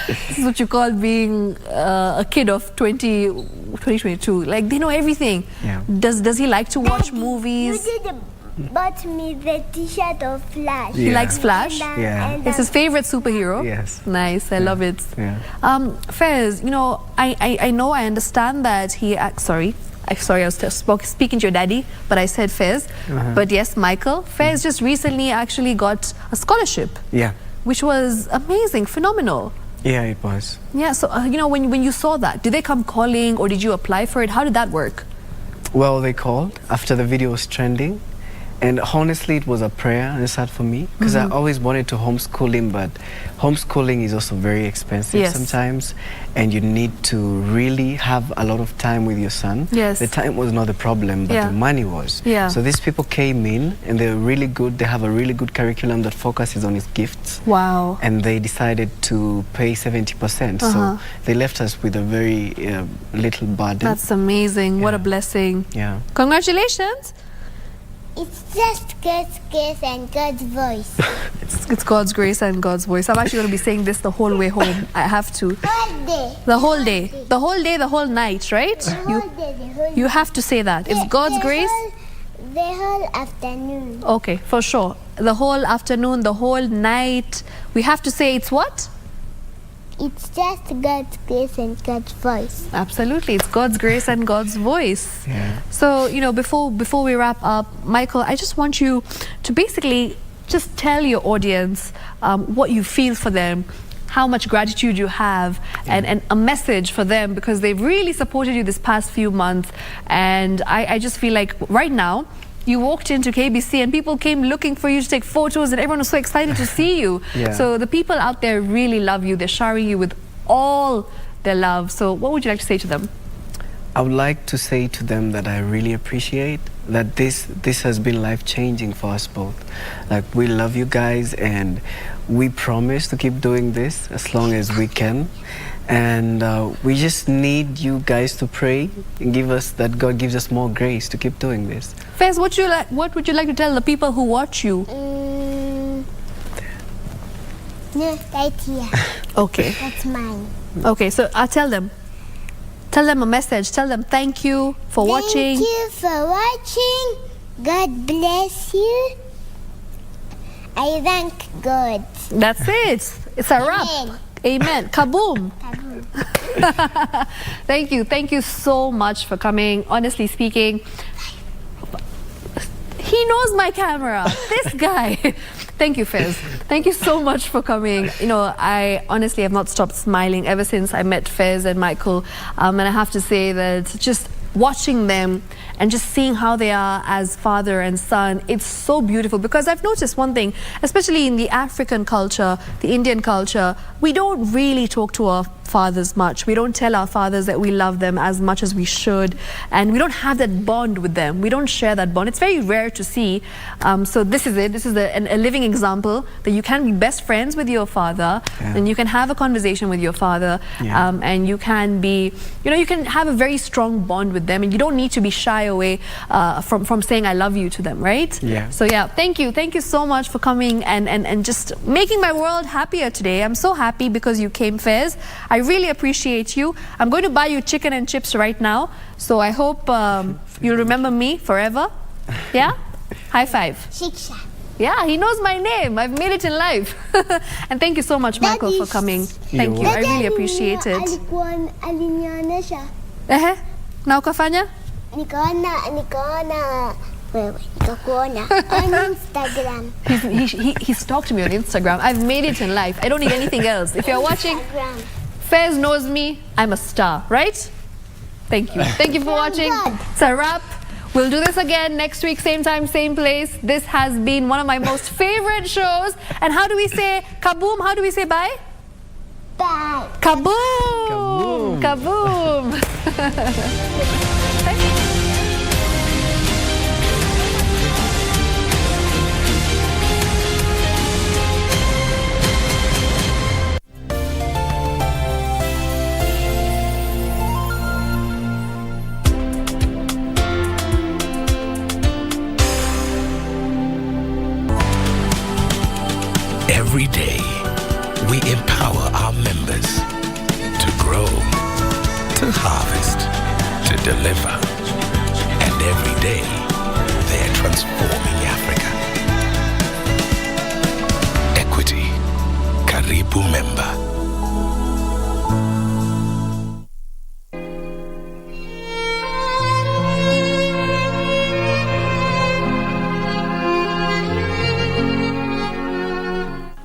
This is what you call being a kid of 2022. Like, they know everything. Yeah. Does he like to watch movies? You bought me the t-shirt of Flash. He likes Flash? Yeah. It's his favorite superhero? Yes. Nice, I love it. Yeah. Fez, you know, I understand that he... sorry, I was speaking to your daddy, but I said Fez. But yes, Michael, Fez just recently actually got a scholarship. Yeah. Which was amazing, phenomenal. Yeah, it was. Yeah, so, you know, when you saw that, did they come calling or did you apply for it? How did that work? Well, they called after the video was trending. And honestly, it was a prayer answered for me because I always wanted to homeschool him, but homeschooling is also very expensive sometimes, and you need to really have a lot of time with your son. Yes. The time was not the problem, but the money was. Yeah. So these people came in, and they're really good. They have a really good curriculum that focuses on his gifts. Wow. And they decided to pay 70%. So they left us with a very little burden. That's amazing. What a blessing. Yeah. Congratulations. It's just God's grace and God's voice. It's God's grace and God's voice. I'm actually going to be saying this the whole way home. I have to. The whole day. The whole day, the whole night, right? You have to say that. It's God's grace. The whole afternoon. Okay, for sure. The whole afternoon, the whole night. We have to say it's what? It's just God's grace and God's voice. Absolutely, it's God's grace and God's voice. Yeah. So, you know, before we wrap up, Michael, I just want you to basically just tell your audience what you feel for them, how much gratitude you have, and a message for them because they've really supported you this past few months. And I just feel like right now, you walked into KBC and people came looking for you to take photos and everyone was so excited to see you. Yeah. So the people out there really love you. They're showering you with all their love. So what would you like to say to them? I would like to say to them that I really appreciate that this has been life-changing for us both. Like, we love you guys, and we promise to keep doing this as long as we can. And we just need you guys to pray and give us that God gives us more grace to keep doing this. Fez, what would you like to tell the people who watch you? No, right here. Okay. That's mine. Okay, so I'll tell them. Tell them a message. Tell them thank you for watching. Thank you for watching. God bless you. I thank God. That's it. It's a wrap. Amen. Kaboom. Thank you. Thank you so much for coming. Honestly speaking, he knows my camera. This guy. Thank you, Fez. Thank you so much for coming. You know, I honestly have not stopped smiling ever since I met Fez and Michael. And I have to say that just watching them and just seeing how they are as father and son, it's so beautiful, because I've noticed one thing, especially in the African culture, the Indian culture, we don't really talk to our fathers much. We don't tell our fathers that we love them as much as we should, and we don't have that bond with them. We don't share that bond. It's very rare to see. So this is it. This is a living example that you can be best friends with your father, and you can have a conversation with your father, and you can be, you know, you can have a very strong bond with them, and you don't need to be shy away from saying I love you to them, right? Yeah. So yeah, thank you so much for coming and just making my world happier today. I'm so happy because you came, Fez. I really appreciate you. I'm going to buy you chicken and chips right now, so I hope you'll remember me forever. Yeah? High five. Shiksha. Yeah, he knows my name. I've made it in life. And thank you so much, Michael, for coming. Thank you. I really appreciate it. Aliniona siya. Na ukafanya? Nikaona on Instagram. He stalked me on Instagram. I've made it in life. I don't need anything else. If you're watching, Fez knows me. I'm a star, right? Thank you. Thank you for watching. It's a wrap. We'll do this again next week, same time, same place. This has been one of my most favorite shows. And how do we say kaboom? How do we say bye? Bye. Kaboom! Kaboom! Kaboom. Every day, we empower our members to grow, to harvest, to deliver. And every day, they're transforming Africa. Equity, Karibu Member.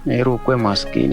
Nirukwe maskini.